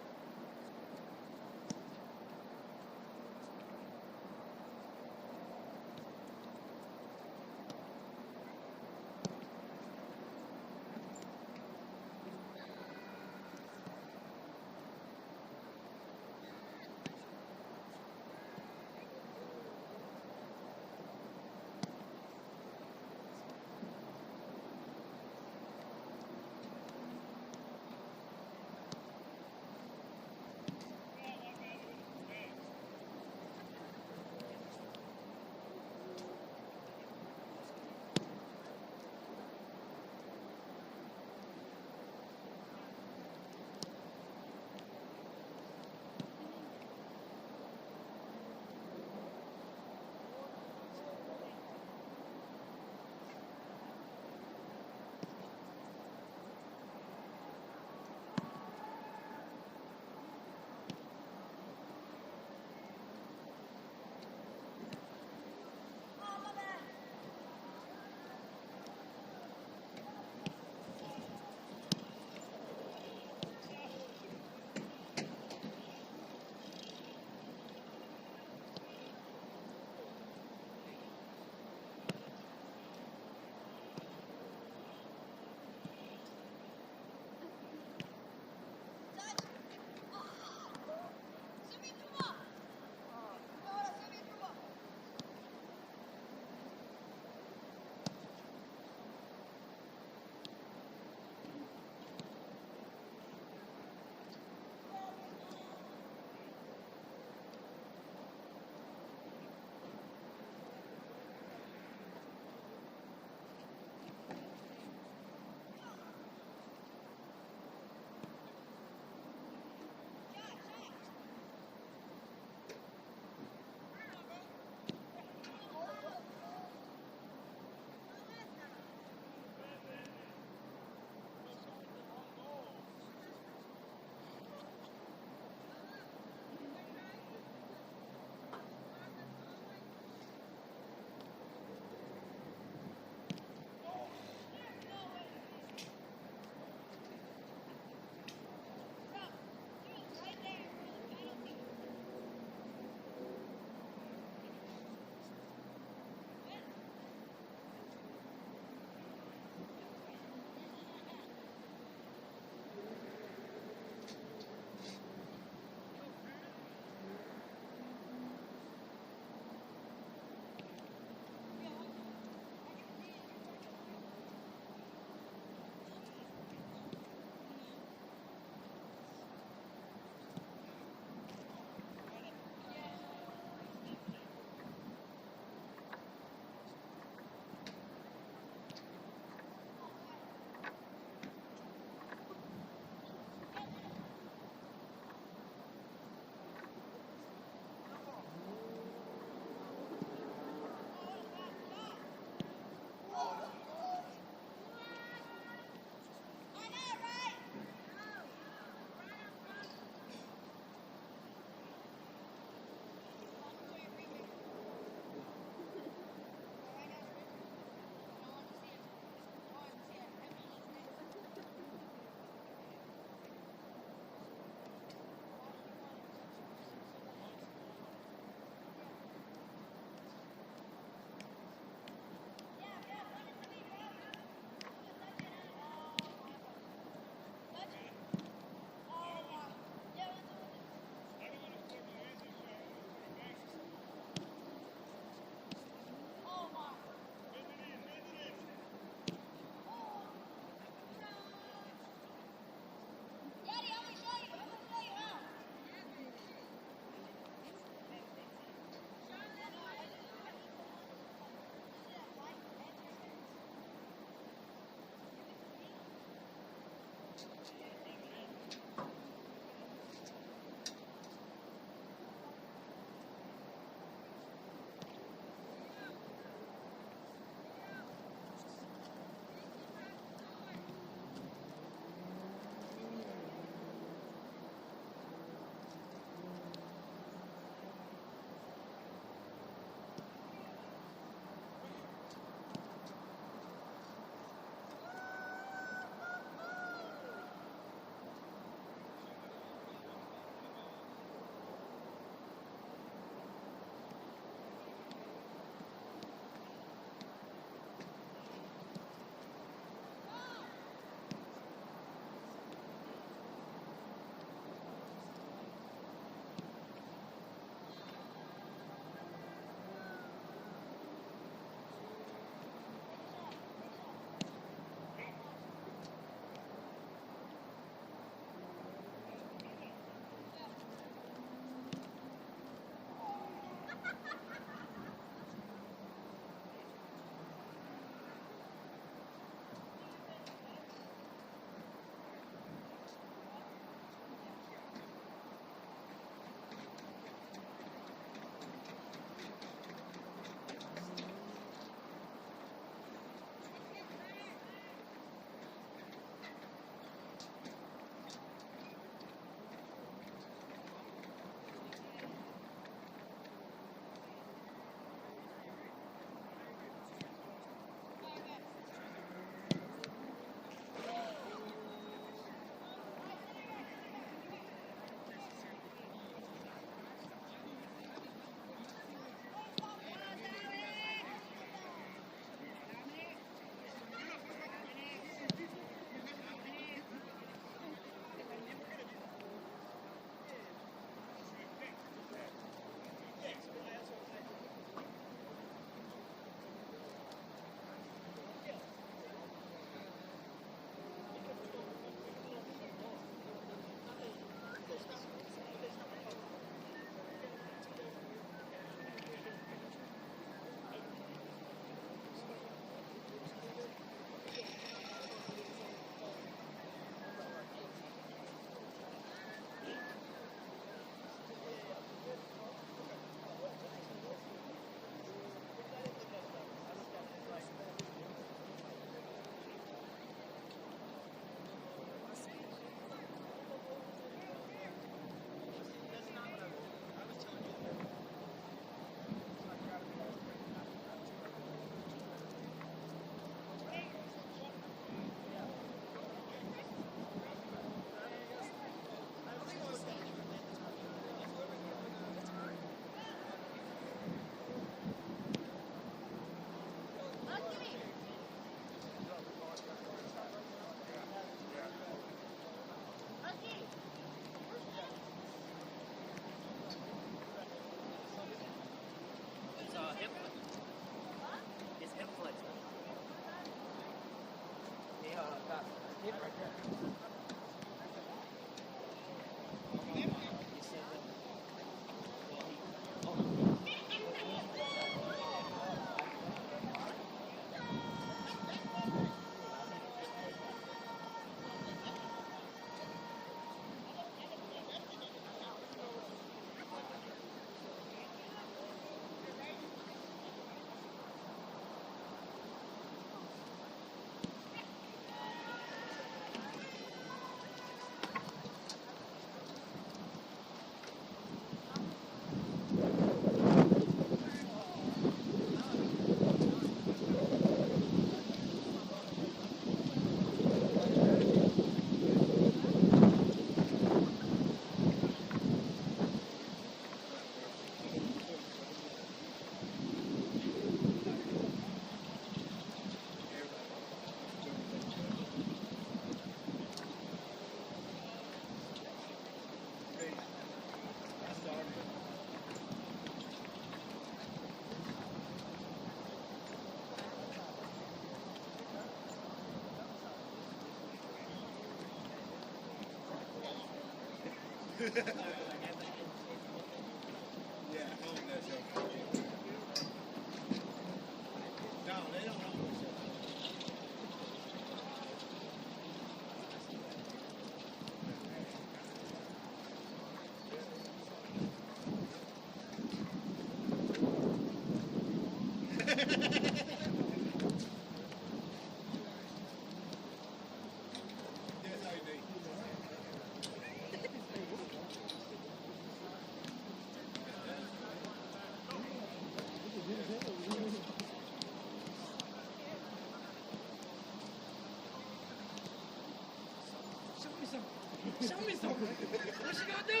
Show me something. What you gonna do?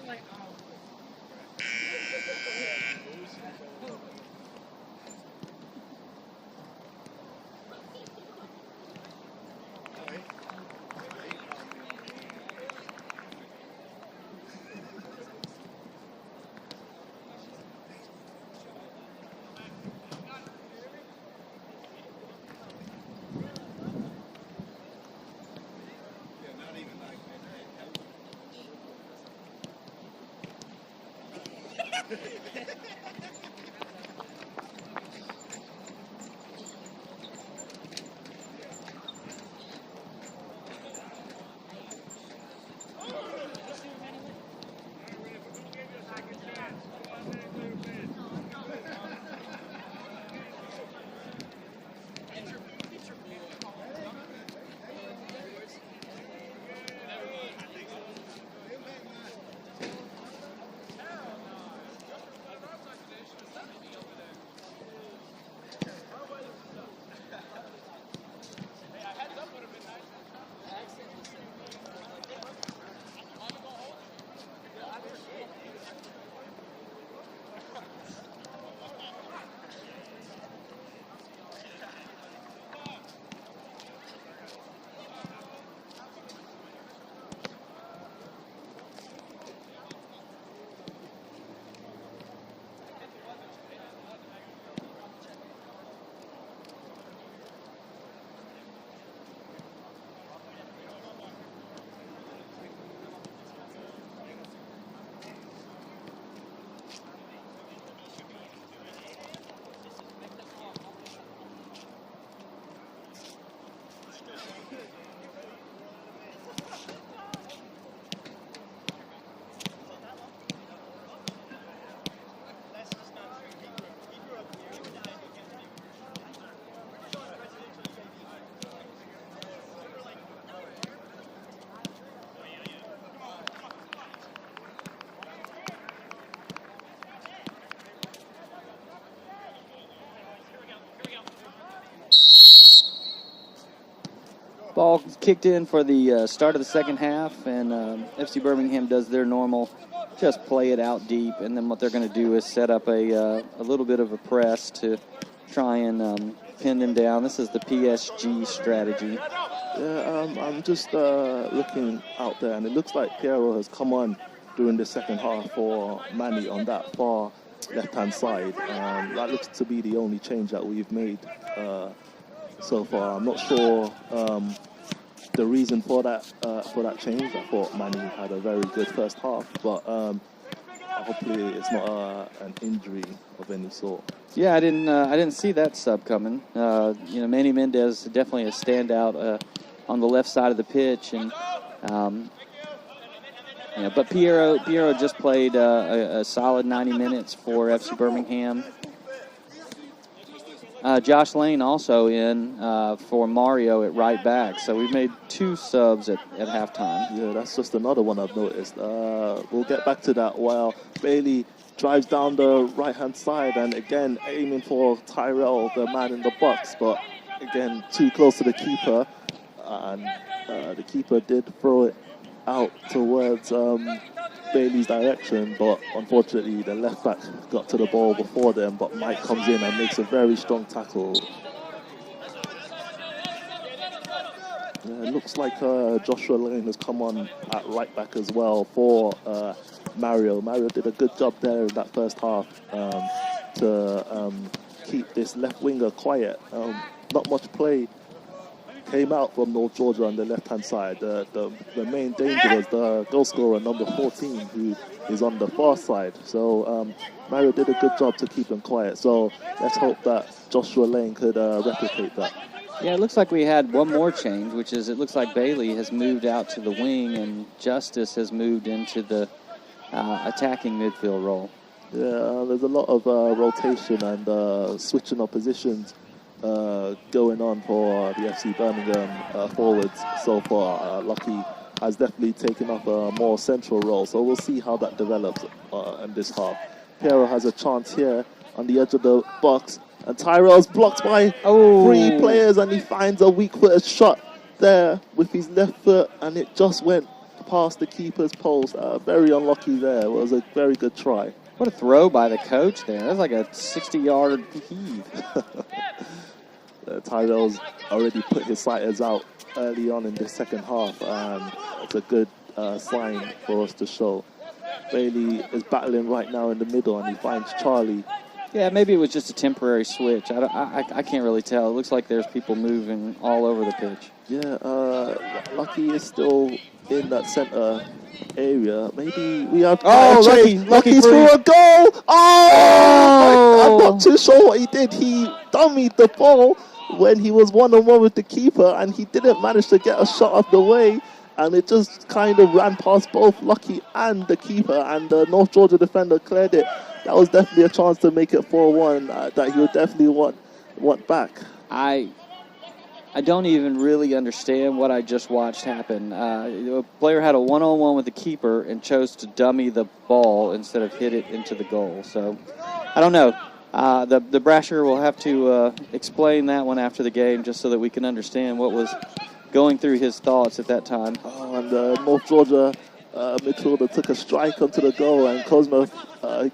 I'm like, oh. Ball kicked in for the start of the second half, and FC Birmingham does their normal, just play it out deep, and then what they're going to do is set up a little bit of a press to try and pin them down. This is the PSG strategy. Yeah, I'm just looking out there, and it looks like Piero has come on during the second half for Manny on that far left-hand side. That looks to be the only change that we've made so far. I'm not sure the reason for that change. I thought Manny had a very good first half, but hopefully it's not an injury of any sort. Yeah, I didn't see that sub coming. Manny Mendez definitely a standout on the left side of the pitch, and but Piero just played a solid 90 minutes for FC Birmingham. Josh Lane also in for Mario at right back. So we've made two subs at halftime. Yeah, that's just another one I've noticed. We'll get back to that while Bailey drives down the right-hand side and again aiming for Tyrell, the man in the box, but again too close to the keeper. And the keeper did throw it out towards Bailey's direction, but unfortunately the left back got to the ball before them, but Mike comes in and makes a very strong tackle. It looks like Joshua Lane has come on at right back as well for Mario. Mario did a good job there in that first half to keep this left winger quiet. Not much play came out from North Georgia on the left-hand side. The main danger was the goal scorer, number 14, who is on the far side. So Mario did a good job to keep him quiet. So let's hope that Joshua Lane could replicate that. Yeah, it looks like we had one more change, which is it looks like Bailey has moved out to the wing and Justice has moved into the attacking midfield role. Yeah, there's a lot of rotation and switching of positions going on for the FC Birmingham forwards so far. Lucky has definitely taken up a more central role, so we'll see how that develops in this half. Piero has a chance here on the edge of the box, and Tyrell's blocked by 3 players, and he finds a weak-footed shot there with his left foot, and it just went past the keeper's post. Very unlucky there. It was a very good try. What a throw by the coach there. That was like a 60-yard heave. Tyrell's already put his sighters out early on in the second half, and it's a good sign for us to show. Bailey is battling right now in the middle, and he finds Charlie. Yeah, maybe it was just a temporary switch. I can't really tell. It looks like there's people moving all over the pitch. Yeah, Lucky is still in that center area. Maybe we have... Lucky's through a goal! I'm not too sure what he did. He dummied the ball when he was one-on-one with the keeper, and he didn't manage to get a shot off the way, and it just kind of ran past both Lucky and the keeper, and the North Georgia defender cleared it. That was definitely a chance to make it 4-1 that he would definitely want back. I don't even really understand what I just watched happen. A player had a one-on-one with the keeper and chose to dummy the ball instead of hit it into the goal. So, I don't know. The Brasher will have to explain that one after the game just so that we can understand what was going through his thoughts at that time. And North Georgia midfielder took a strike onto the goal, and Cosmo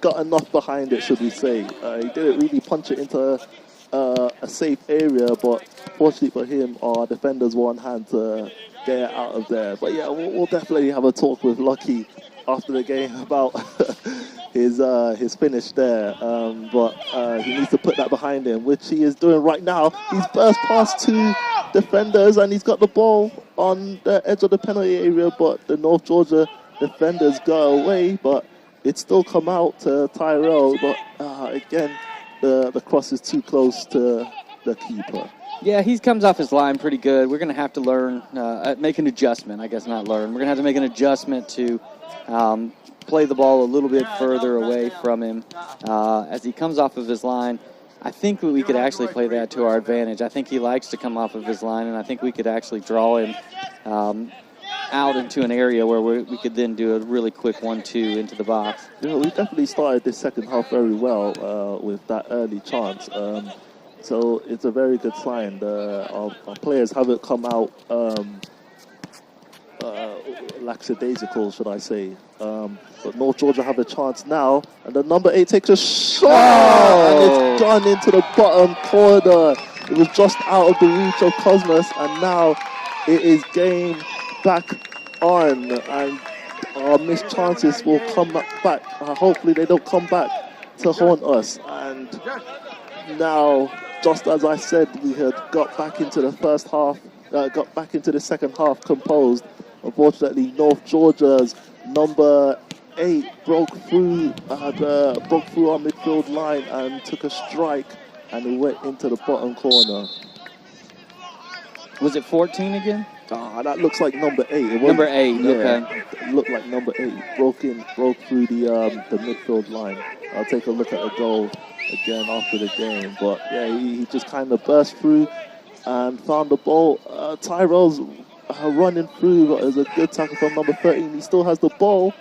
got enough behind it, should we say. He didn't really punch it into a safe area, but fortunately for him, our defenders were on hand to get it out of there. But yeah, we'll definitely have a talk with Lucky after the game about his finish there. But he needs to put that behind him, which he is doing right now. He's burst past 2 defenders, and he's got the ball on the edge of the penalty area, but the North Georgia defenders go away, but it's still come out to Tyrell. But again, the cross is too close to the keeper. Yeah, he comes off his line pretty good. We're going to have to learn, make an adjustment, I guess not learn. We're going to have to make an adjustment to play the ball a little bit further away from him. As he comes off of his line, I think that we could actually play that to our advantage. I think he likes to come off of his line, and I think we could actually draw him out into an area where we could then do a really quick 1-2 into the box. Yeah, we definitely started this second half very well with that early chance. So it's a very good sign. Our players haven't come out lackadaisical, should I say. But North Georgia have a chance now, and the number 8 takes a shot, and it's gone into the bottom corner. It was just out of the reach of Cosmos, and now it is game back on, and our missed chances will come back. Hopefully they don't come back to haunt us. And now, just as I said, we had got back into the first half, got back into the second half composed. Unfortunately, North Georgia's number 8 broke through our midfield line and took a strike, and it went into the bottom corner. Was it 14 again? That looks like number 8. Number 8, yeah, okay. It looked like number 8 broke through the midfield line. I'll take a look at the goal again after the game, but yeah, he just kind of burst through and found the ball. Tyrell's running through, but there's a good tackle from number 13. He still has the ball,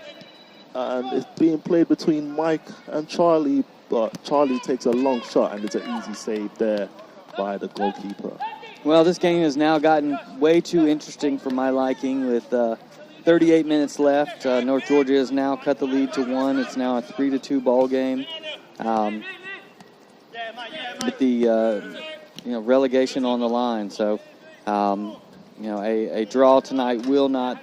and it's being played between Mike and Charlie, but Charlie takes a long shot, and it's an easy save there by the goalkeeper. Well, this game has now gotten way too interesting for my liking with 38 minutes left. North Georgia has now cut the lead to 1. It's now a 3-2 ball game. With the relegation on the line, so a draw tonight will not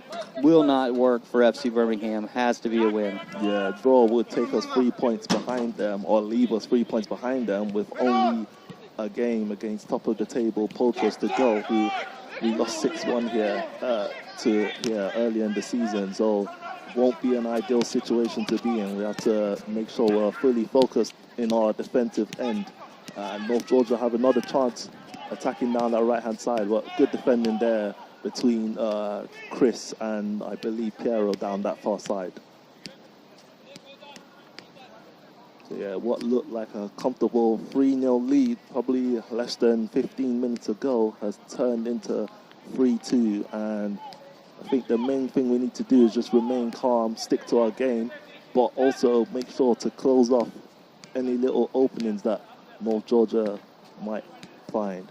work for FC Birmingham. Has to be a win. Yeah, a draw would take us 3 points behind them, or leave us 3 points behind them with only a game against top of the table Poachers to go, who we lost 6-1 here earlier in the season, so won't be an ideal situation to be in. We have to make sure we're fully focused in our defensive end. North Georgia have another chance attacking down that right-hand side. But good defending there between Chris and I believe Piero down that far side. So yeah, what looked like a comfortable 3-0 lead, probably less than 15 minutes ago, has turned into 3-2. And I think the main thing we need to do is just remain calm, stick to our game, but also make sure to close off any little openings that North Georgia might find.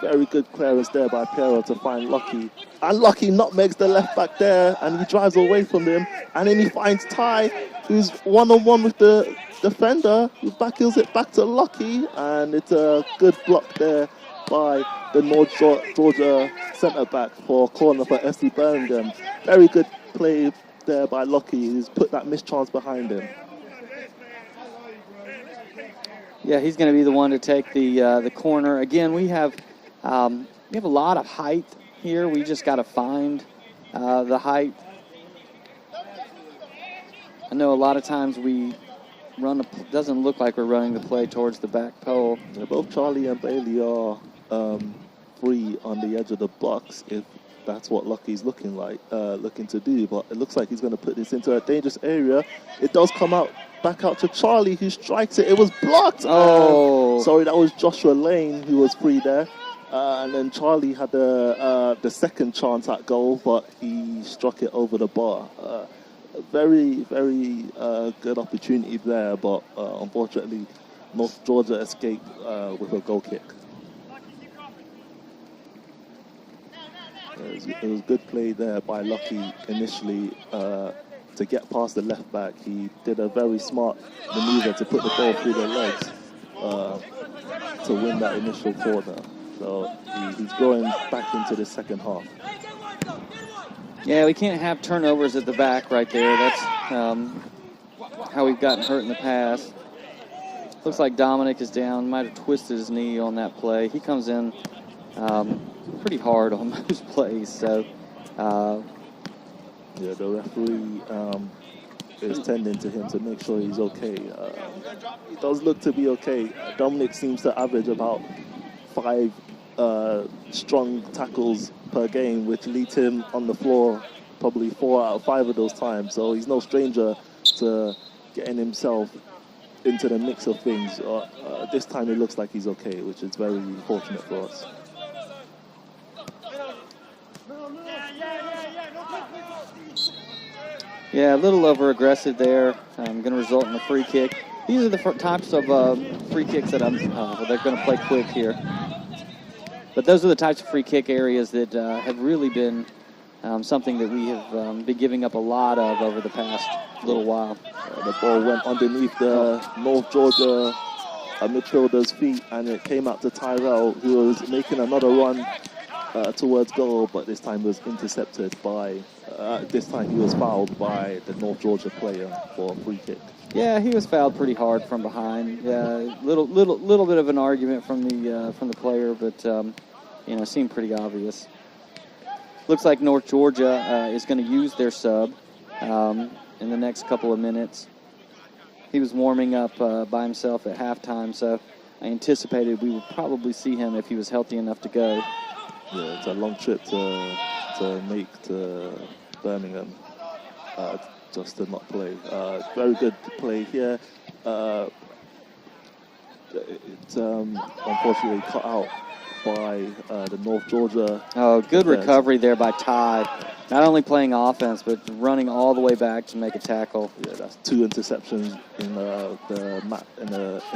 Very good clearance there by Piero to find Lucky. And Lucky nutmegs the left back there, and he drives away from him. And then he finds Ty, who's one-on-one with the defender, who backheels it back to Lucky. And it's a good block there by the North Georgia centre-back for corner for FC Birmingham. Very good play there by Lucky, who's put that mischance behind him. Yeah, he's going to be the one to take the corner. Again, we have a lot of height here. We just got to find the height. I know a lot of times we run. Doesn't look like we're running the play towards the back pole. Yeah, both Charlie and Bailey are free on the edge of the box if that's what Lucky's looking to do. But it looks like he's going to put this into a dangerous area. It does come out. Back out to Charlie, who strikes it. It was blocked. Oh, sorry, that was Joshua Lane who was free there. And then Charlie had the second chance at goal, but he struck it over the bar. Very, very good opportunity there, but unfortunately, North Georgia escaped with a goal kick. It was good play there by Lucky initially. To get past the left back, he did a very smart maneuver to put the ball through the legs to win that initial corner. So he's going back into the second half. Yeah, we can't have turnovers at the back right there. That's how we've gotten hurt in the past. Looks like Dominic is down, might have twisted his knee on that play. He comes in pretty hard on most plays, so... yeah, the referee is tending to him to make sure he's okay. He does look to be okay. Dominic seems to average about 5 strong tackles per game, which leads him on the floor probably 4 out of 5 of those times. So he's no stranger to getting himself into the mix of things. This time it looks like he's okay, which is very fortunate for us. Yeah, a little over-aggressive there. Going to result in a free kick. These are the types of free kicks that they're going to play quick here. But those are the types of free kick areas that have really been something that we have been giving up a lot of over the past little while. The ball went underneath the North Georgia midfielder's feet, and it came out to Tyrell, who was making another run towards goal, but this time was intercepted by... this time he was fouled by the North Georgia player for a free kick. Yeah, he was fouled pretty hard from behind. Little bit of an argument from the player, but seemed pretty obvious. Looks like North Georgia is going to use their sub in the next couple of minutes. He was warming up by himself at halftime, so I anticipated we would probably see him if he was healthy enough to go. Yeah, it's a long trip to make to Birmingham just to not play. Very good play here. It's unfortunately cut out by the North Georgia. Oh, good recovery there by Ty. Not only playing offense, but running all the way back to make a tackle. Yeah, that's 2 interceptions in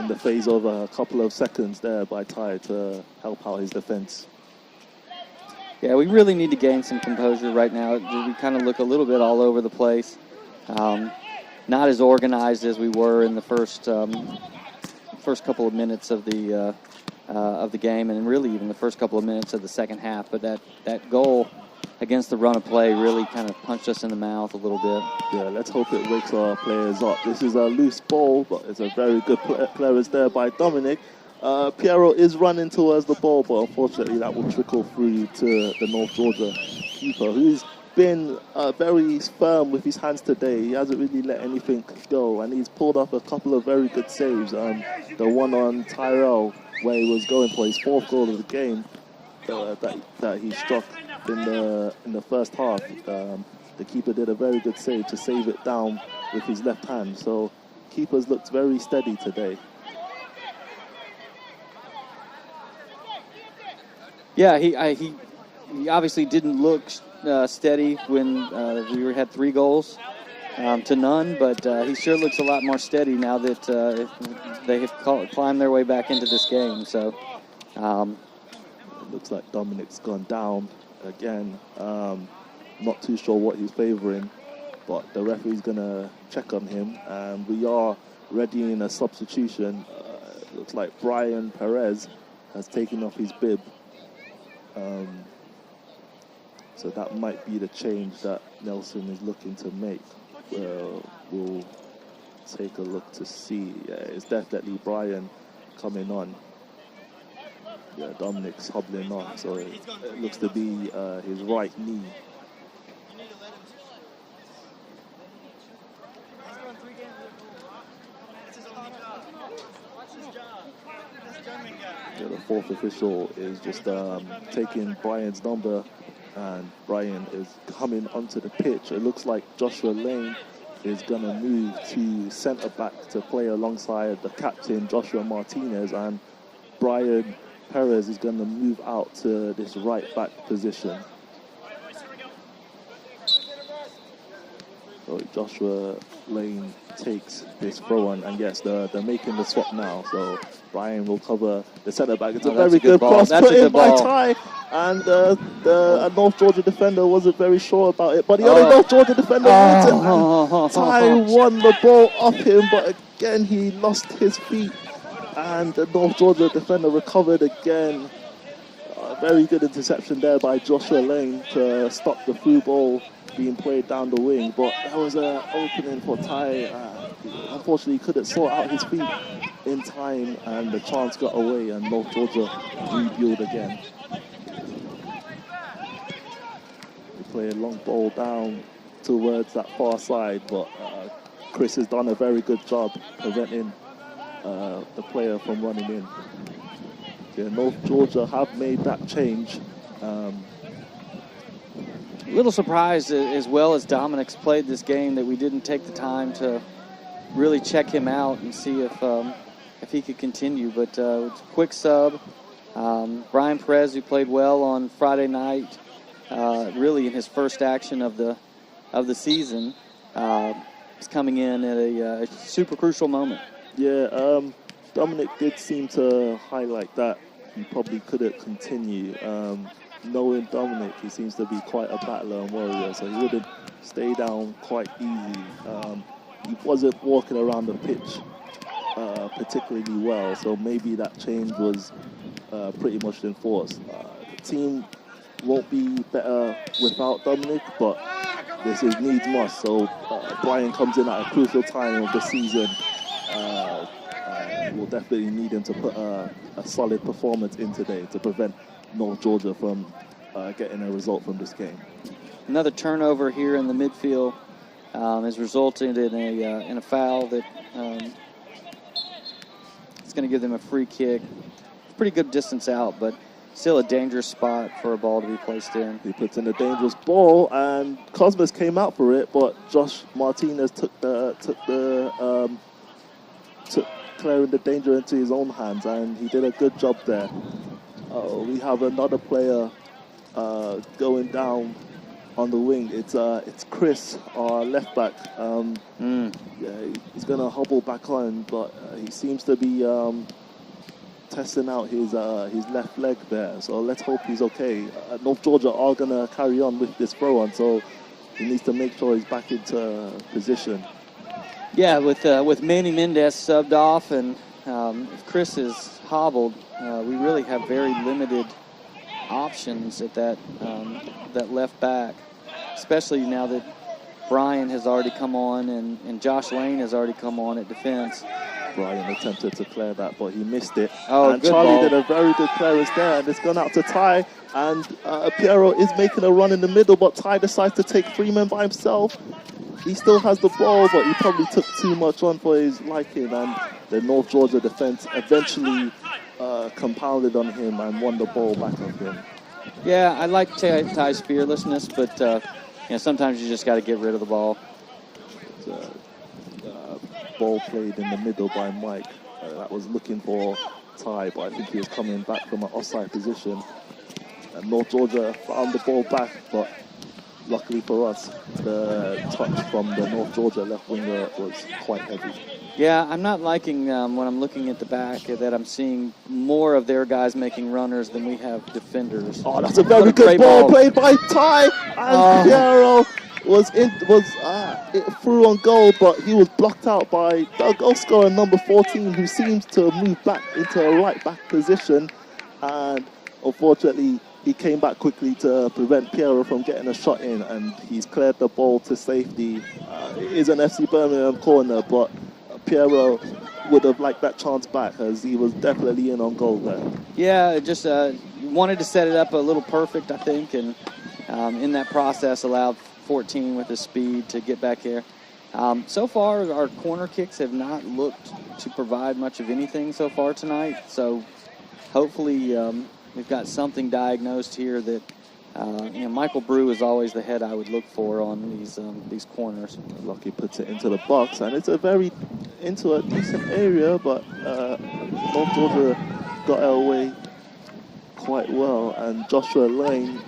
the phase of a couple of seconds there by Ty to help out his defense. Yeah, we really need to gain some composure right now. We kind of look a little bit all over the place. Not as organized as we were in the first couple of minutes of the game, and really even the first couple of minutes of the second half. But that goal against the run of play really kind of punched us in the mouth a little bit. Yeah, let's hope it wakes our players up. This is a loose ball, but it's a very good clearance there by Dominic. Piero is running towards the ball, but unfortunately that will trickle through to the North Georgia keeper, who's been very firm with his hands today. He hasn't really let anything go, and he's pulled up a couple of very good saves. The one on Tyrell, where he was going for his 4th goal of the game, that he struck in the first half. The keeper did a very good save to save it down with his left hand. So keepers looked very steady today. Yeah, he obviously didn't look steady when we had 3 goals to none, but he sure looks a lot more steady now that they have climbed their way back into this game. So it looks like Dominic's gone down again. Not too sure what he's favouring, but the referee's going to check on him, and we are readying a substitution. Looks like Brian Perez has taken off his bib. So that might be the change that Nelson is looking to make. We'll take a look to see. It's definitely Brian coming on. Yeah, Dominic's hobbling on, so it looks to be his right knee. Yeah, the 4th official is just taking Brian's number, and Brian is coming onto the pitch. It looks like Joshua Lane is going to move to centre-back to play alongside the captain, Joshua Martinez, and Brian Perez is going to move out to this right-back position. So Joshua Lane takes this throw on, and yes, they're making the swap now. So Brian will cover the centre back. It's a very good cross put in by Ty, and the North Georgia defender wasn't very sure about it, but the other North Georgia defender wins it. Ty won the ball off him, but again he lost his feet, and the North Georgia defender recovered again. Very good interception there by Joshua Lane to stop the through ball being played down the wing, but that was an opening for Ty. Unfortunately, he couldn't sort out his feet in time, and the chance got away, and North Georgia rebuild again. They play a long ball down towards that far side, but Chris has done a very good job preventing the player from running in. Yeah, North Georgia have made that change. A little surprised, as well as Dominic's played this game, that we didn't take the time to really check him out and see if he could continue. But quick sub, Brian Perez, who played well on Friday night, really in his first action of the season, is coming in at a super crucial moment. Yeah, Dominic did seem to highlight that he probably couldn't continue. Knowing Dominic, he seems to be quite a battler and warrior, so he wouldn't stay down quite easy. He wasn't walking around the pitch particularly well, so maybe that change was pretty much enforced. The team won't be better without Dominic, but this is needs must. So Brian comes in at a crucial time of the season. We'll definitely need him to put a solid performance in today to prevent North Georgia from getting a result from this game. Another turnover here in the midfield has resulted in a foul that it's going to give them a free kick. Pretty good distance out, but still a dangerous spot for a ball to be placed in. He puts in a dangerous ball, and Cosmos came out for it, but Josh Martinez took clearing the danger into his own hands, and he did a good job there. We have another player going down on the wing. It's Chris, our left back. Yeah, he's gonna hobble back on, but he seems to be testing out his left leg there. So let's hope he's okay. North Georgia are gonna carry on with this throw on, so he needs to make sure he's back into position. Yeah, with Manny Mendez subbed off, and if Chris is hobbled, we really have very limited options at that left back, especially now that Brian has already come on and Josh Lane has already come on at defense. Brian attempted to clear that, but he missed it. Oh, and good Charlie ball. did a very good clearance there, and it's gone out to Ty. And Piero is making a run in the middle, but Ty decides to take 3 men by himself. He still has the ball, but he probably took too much on for his liking, and the North Georgia defense eventually compounded on him and won the ball back off him. Yeah, I like Ty's fearlessness, but sometimes you just got to get rid of the ball. Ball played in the middle by Mike. That was looking for Ty, but I think he was coming back from an offside position. And North Georgia found the ball back, but luckily for us, the touch from the North Georgia left winger was quite heavy. Yeah, I'm not liking when I'm looking at the back that I'm seeing more of their guys making runners than we have defenders. Oh, that's a very good ball played by Ty, and Piero it through on goal, but he was blocked out by the goal scorer number 14, who seems to move back into a right back position, and unfortunately he came back quickly to prevent Piero from getting a shot in, and he's cleared the ball to safety. It is an FC Birmingham corner, but Piero would have liked that chance back, as he was definitely in on goal there. Yeah, just wanted to set it up a little perfect, I think, and in that process allowed 14 with his speed to get back here. So far, our corner kicks have not looked to provide much of anything so far tonight, so hopefully we've got something diagnosed here that Michael Brew is always the head I would look for on these corners. Lucky puts it into the box, and it's into a decent area, but North Georgia got away quite well, and Joshua Lane,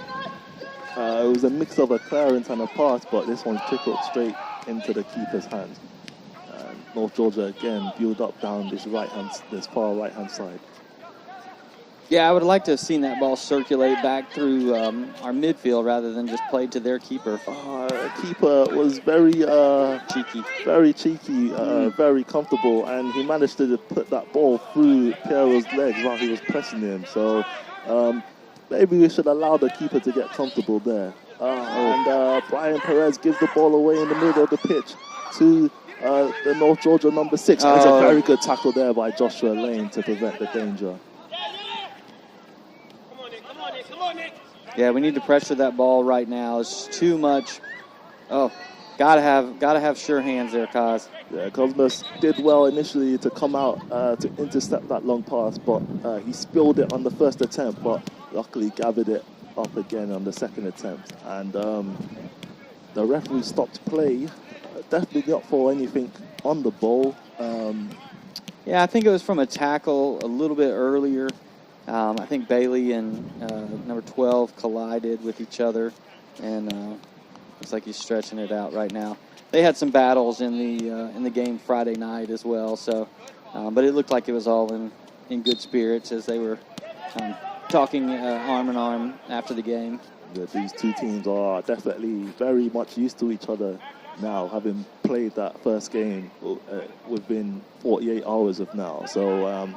it was a mix of a clearance and a pass, but this one trickled straight into the keeper's hands. And North Georgia again build up down this far right hand side. Yeah, I would like to have seen that ball circulate back through our midfield rather than just played to their keeper. Keeper was very cheeky, very comfortable, and he managed to put that ball through Piero's legs while he was pressing him. So maybe we should allow the keeper to get comfortable there. And Brian Perez gives the ball away in the middle of the pitch to the North Georgia number 6. It's a very good tackle there by Joshua Lane to prevent the danger. Yeah, we need to pressure that ball right now. It's too much. Oh, gotta have sure hands there, Kaz. Yeah, Cosmos did well initially to come out to intercept that long pass, but he spilled it on the first attempt, but luckily gathered it up again on the second attempt. And the referee stopped play, definitely not for anything on the ball. Yeah, I think it was from a tackle a little bit earlier. I think Bailey and number 12 collided with each other, and looks like he's stretching it out right now. They had some battles in the game Friday night as well, so but it looked like it was all in good spirits as they were talking arm in arm after the game. Yeah, these two teams are definitely very much used to each other now, having played that first game within 48 hours of now. So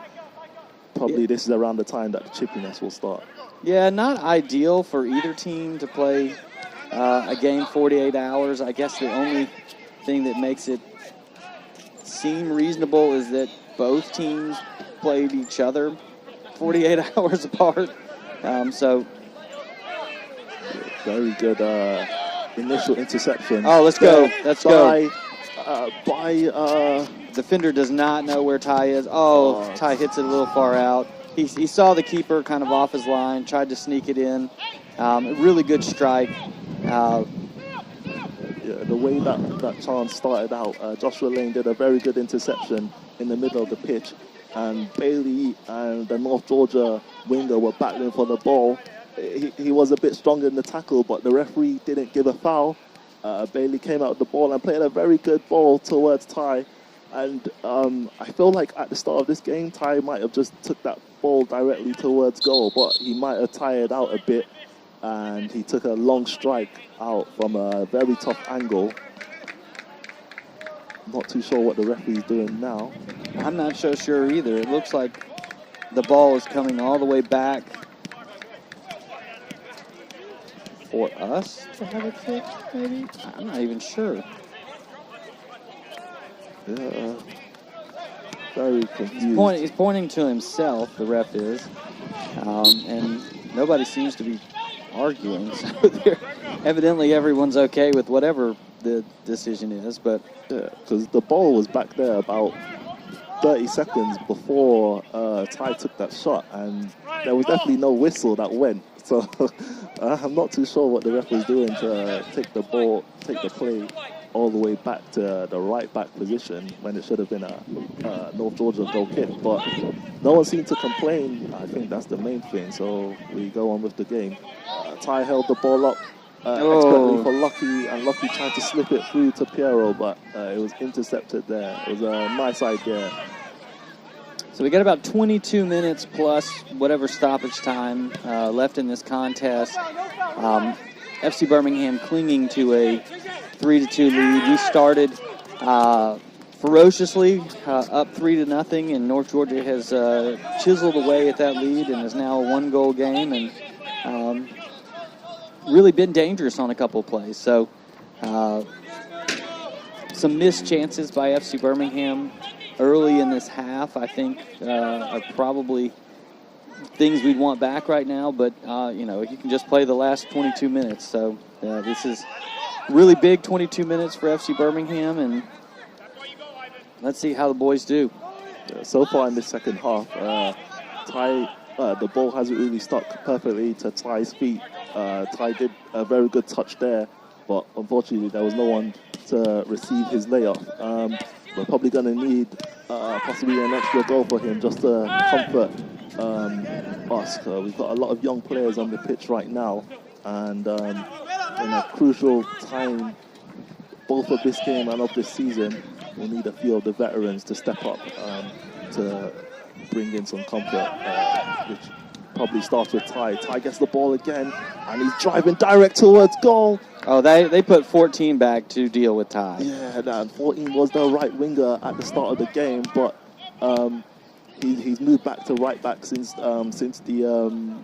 probably this is around the time that the chippiness will start. Yeah, not ideal for either team to play a game 48 hours. I guess the only thing that makes it seem reasonable is that both teams played each other 48 hours apart. So very good initial interception. Oh, let's go. Let's go. By defender does not know where Ty is. Oh, Ty hits it a little far out. He saw the keeper kind of off his line, tried to sneak it in. Really good strike. Yeah, the way that chance started out, Joshua Lane did a very good interception in the middle of the pitch, and Bailey and the North Georgia winger were battling for the ball. He was a bit stronger in the tackle, but the referee didn't give a foul. Bailey came out with the ball and played a very good ball towards Ty. And I feel like at the start of this game, Ty might have just took that ball directly towards goal, but he might have tired out a bit, and he took a long strike out from a very tough angle. Not too sure what the referee's doing now. I'm not so sure either. It looks like the ball is coming all the way back for us to have a kick, maybe? I'm not even sure. Yeah. very confused. He's pointing to himself, the ref is, and nobody seems to be arguing. So evidently everyone's okay with whatever the decision is. But because the ball was back there about 30 seconds before Ty took that shot, and there was definitely no whistle that went. So I'm not too sure what the ref was doing to take the play all the way back to the right back position when it should have been a North Georgia goal kick. But no one seemed to complain. I think that's the main thing. So we go on with the game. Ty held the ball up expertly for Lucky, and Lucky tried to slip it through to Piero, but it was intercepted there. It was a nice idea. So we got about 22 minutes plus whatever stoppage time left in this contest. FC Birmingham clinging to a 3-2 lead. We started ferociously up 3-0, and North Georgia has chiseled away at that lead and is now a one-goal game, and really been dangerous on a couple of plays. So some missed chances by FC Birmingham early in this half, I think, are probably things we'd want back right now. But, you can just play the last 22 minutes. So this is really big 22 minutes for FC Birmingham, and let's see how the boys do. So far in the second half, Ty, the ball hasn't really stuck perfectly to Ty's feet. Ty did a very good touch there, but unfortunately there was no one to receive his layoff. We're probably going to need possibly an extra goal for him just to comfort us. We've got a lot of young players on the pitch right now, and in a crucial time, both of this game and of this season, we'll need a few of the veterans to step up to bring in some comfort, which probably starts with Ty. Ty gets the ball again, and he's driving direct towards goal. Oh, they put 14 back to deal with Ty. Yeah, and 14 was the right winger at the start of the game, but he's moved back to right back since the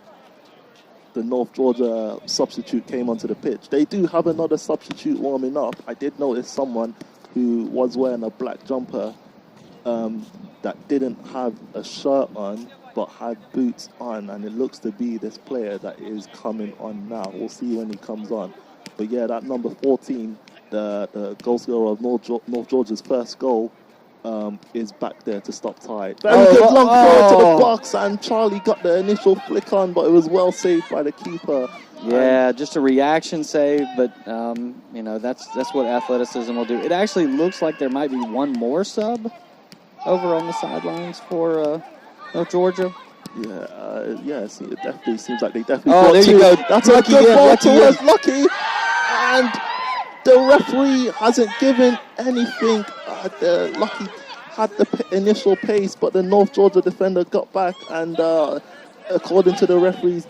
North Georgia substitute came onto the pitch. They do have another substitute warming up. I did notice someone who was wearing a black jumper that didn't have a shirt on but had boots on, and it looks to be this player that is coming on now. We'll see when he comes on. But yeah, that number 14, the goal scorer of North Georgia's first goal, is back there to stop Ty. Very good long throw to the box, and Charlie got the initial flick on, but it was well saved by the keeper. Yeah, just a reaction save, but that's what athleticism will do. It actually looks like there might be one more sub over on the sidelines for North Georgia. Yes, it definitely seems like they definitely. Oh, there you go. That's a good ball towards Lucky, and the referee hasn't given anything. Lucky had the initial pace, but the North Georgia defender got back, and according to the referee's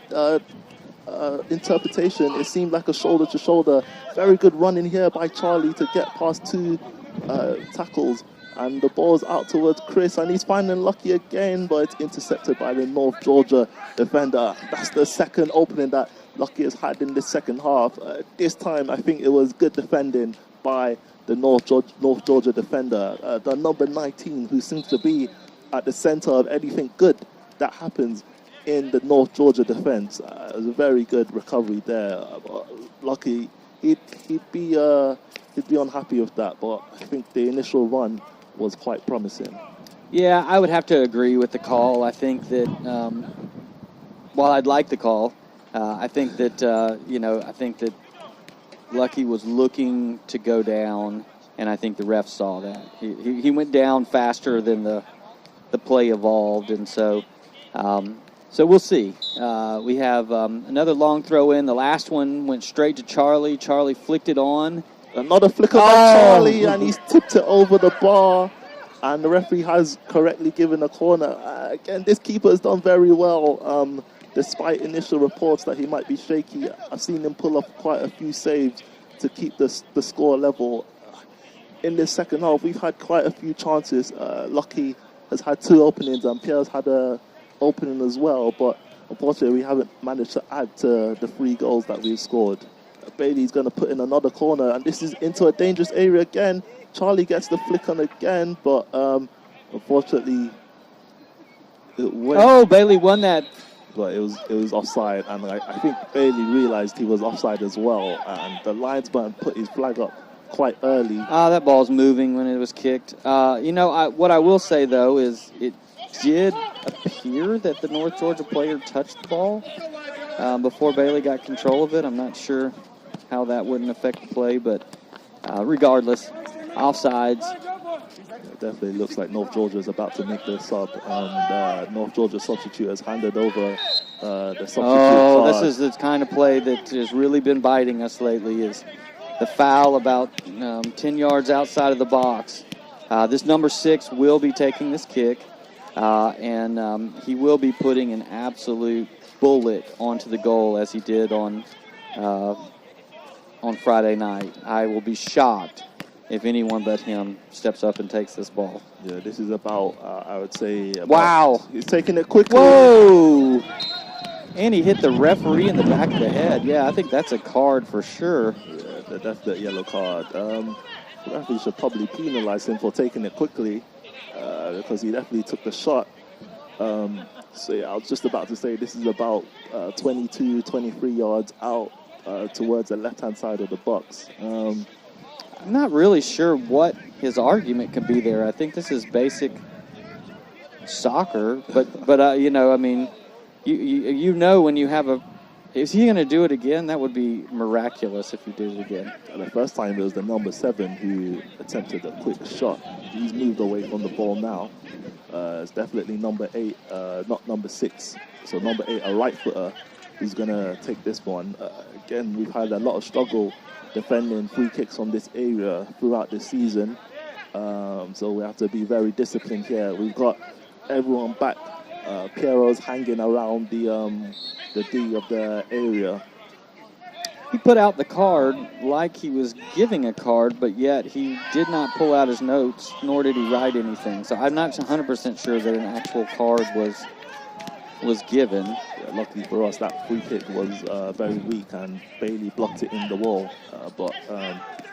interpretation, it seemed like a shoulder-to-shoulder. Very good run in here by Charlie to get past two tackles, and the ball's out towards Chris, and he's finding Lucky again, but it's intercepted by the North Georgia defender. That's the second opening that Lucky has had in the second half. This time, I think it was good defending by the North Georgia defender, the number 19, who seems to be at the center of anything good that happens in the North Georgia defense. It was a very good recovery there. Lucky, he'd be unhappy with that, but I think the initial run was quite promising. Yeah, I would have to agree with the call. I think that while I'd like the call, I think that Lucky was looking to go down, and I think the ref saw that. He went down faster than the play evolved, and so we'll see. We have another long throw in. The last one went straight to Charlie. Charlie flicked it on. Another flicker by Charlie, and he's tipped it over the bar, and the referee has correctly given a corner. Again, this keeper has done very well. Despite initial reports that he might be shaky, I've seen him pull off quite a few saves to keep the score level. In this second half, we've had quite a few chances. Lucky has had two openings, and Pierre's had an opening as well, but unfortunately we haven't managed to add to the 3 goals that we've scored. Bailey's going to put in another corner, and this is into a dangerous area again. Charlie gets the flick on again, but Unfortunately, it went. Oh, Bailey won that. But it was offside, and I think Bailey realized he was offside as well, and the linesman put his flag up quite early. That ball's moving when it was kicked. What I will say, though, is it did appear that the North Georgia player touched the ball before Bailey got control of it. I'm not sure how that wouldn't affect the play, but regardless, offsides. It definitely looks like North Georgia is about to make their sub, and North Georgia substitute has handed over the substitute card. This is the kind of play that has really been biting us lately, is the foul about 10 yards outside of the box. This number 6 will be taking this kick, and he will be putting an absolute bullet onto the goal as he did on Friday night. I will be shocked if anyone but him steps up and takes this ball. Yeah, this is about, I would say... Wow. He's taking it quickly. Whoa! And he hit the referee in the back of the head. Yeah, I think that's a card for sure. Yeah, the definite yellow card. The referee should probably penalize him for taking it quickly because he definitely took the shot. So, yeah, I was just about to say this is about 22, 23 yards out towards the left-hand side of the box. I'm not really sure what his argument could be there. I think this is basic soccer, but I mean, you know when you have a. Is he going to do it again? That would be miraculous if he did it again. And the first time it was the number 7 who attempted a quick shot. He's moved away from the ball now. It's definitely number 8, not number 6. So number 8, a right footer, who's going to take this one. Again, we've had a lot of struggle defending free kicks from this area throughout the season. So we have to be very disciplined here. We've got everyone back. Piero's hanging around the D of the area. He put out the card like he was giving a card, but yet he did not pull out his notes, nor did he write anything. So I'm not 100% sure that an actual card was given. Yeah, luckily for us, that free kick was very weak, and Bailey blocked it in the wall. But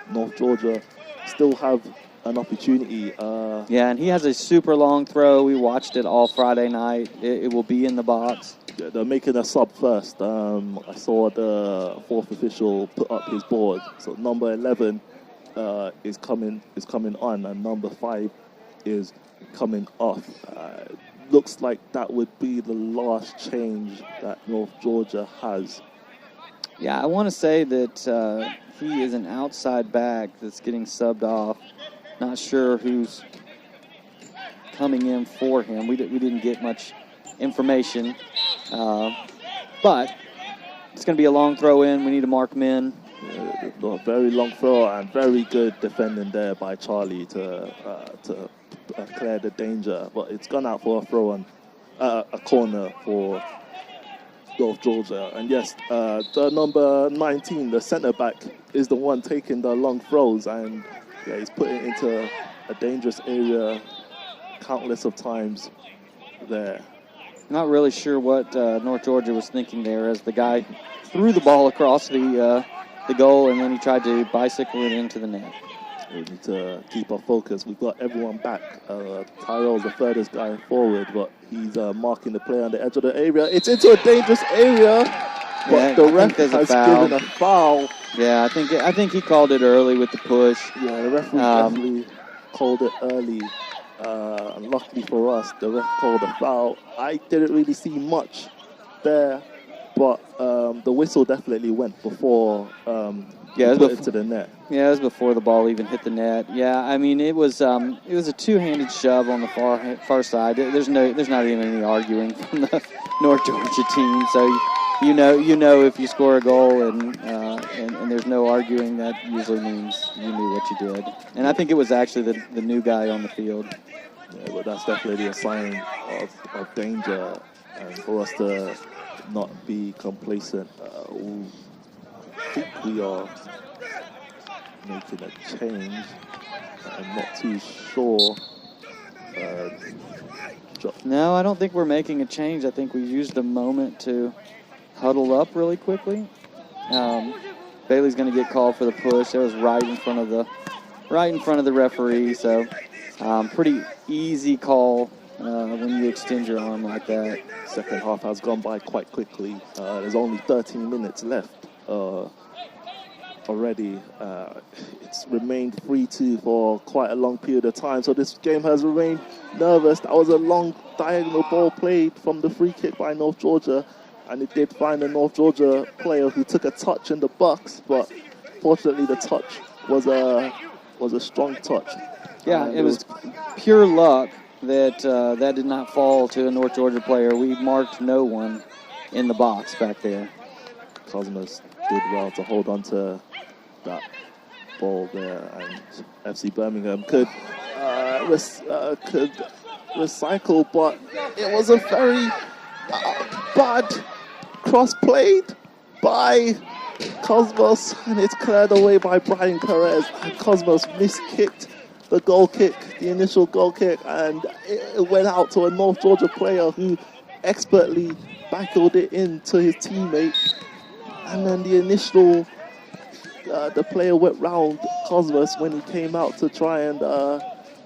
North Georgia still have an opportunity. Yeah, and he has a super long throw. We watched it all Friday night. It will be in the box. Yeah, they're making a sub first. I saw the 4th official put up his board. So number 11 is coming on, and number 5 is coming off. Looks like that would be the last change that North Georgia has. Yeah, I want to say that he is an outside back that's getting subbed off. Not sure who's coming in for him. We didn't get much information, but it's going to be a long throw in. We need to mark men. A very long throw and very good defending there by Charlie to clear the danger, but it's gone out for a throw on a corner for North Georgia. And yes, the number 19, the centre back, is the one taking the long throws, and yeah, he's put it into a dangerous area countless of times there. Not really sure what North Georgia was thinking there as the guy threw the ball across the goal, and then he tried to bicycle it into the net. We need to keep our focus. We've got everyone back. Tyrell's the furthest guy forward, but he's marking the play on the edge of the area. It's into a dangerous area, but the ref has given a foul. Yeah, I think he called it early with the push. Yeah, the referee definitely called it early. Luckily for us, the ref called a foul. I didn't really see much there, but the whistle definitely went before it was into the net. Yeah, it was before the ball even hit the net. Yeah, I mean it was a two-handed shove on the far side. There's not even any arguing from the North Georgia team. So you know if you score a goal and there's no arguing, that usually means you knew what you did. And I think it was actually the new guy on the field. Yeah, but that's definitely a sign of danger, and for us to not be complacent. I think we are making a change. I'm not too sure. No, I don't think we're making a change. I think we used the moment to huddle up really quickly. Bailey's going to get called for the push. That was right in front of the referee. So Pretty easy call when you extend your arm like that. Second half has gone by quite quickly. There's only 13 minutes left already. It's remained 3-2 for quite a long period of time, so this game has remained nervous. That was a long diagonal ball played from the free kick by North Georgia, and it did find a North Georgia player who took a touch in the box, but fortunately the touch was a strong touch. Yeah, it was pure luck that that did not fall to a North Georgia player. We marked no one in the box back there. Cosmos did well to hold on to that ball there, and FC Birmingham could recycle, but it was a very bad cross played by Cosmos, and it's cleared away by Brian Perez, and Cosmos miskicked the goal kick, the initial goal kick, and it went out to a North Georgia player who expertly backled it into his teammate, and then the player went round Cosmos when he came out to try and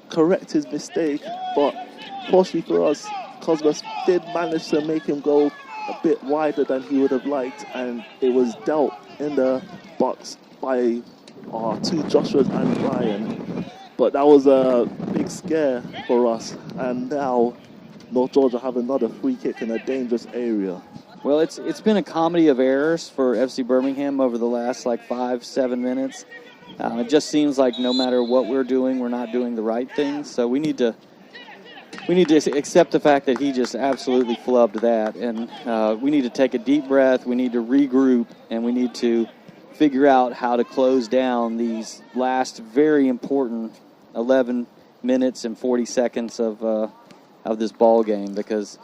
correct his mistake, but fortunately for us, Cosmos did manage to make him go a bit wider than he would have liked, and it was dealt in the box by our two Joshuas and Brian. But that was a big scare for us, and now North Georgia have another free kick in a dangerous area. Well, it's been a comedy of errors for FC Birmingham over the last 5-7 minutes. It just seems like no matter what we're doing, we're not doing the right things. So we need to accept the fact that he just absolutely flubbed that, and we need to take a deep breath. We need to regroup, and we need to figure out how to close down these last very important 11 minutes and 40 seconds of this ball game, because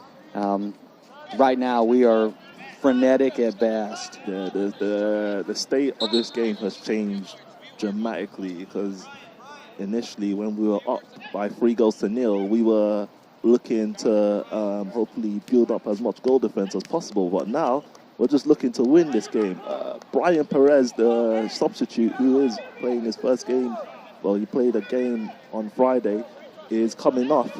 right now we are frenetic at best. Yeah, the state of this game has changed dramatically, because initially when we were up by 3-0, we were looking to hopefully build up as much goal defense as possible, but now we're just looking to win this game. Brian Perez, the substitute, who is playing his first game, well, he played a game on Friday, is coming off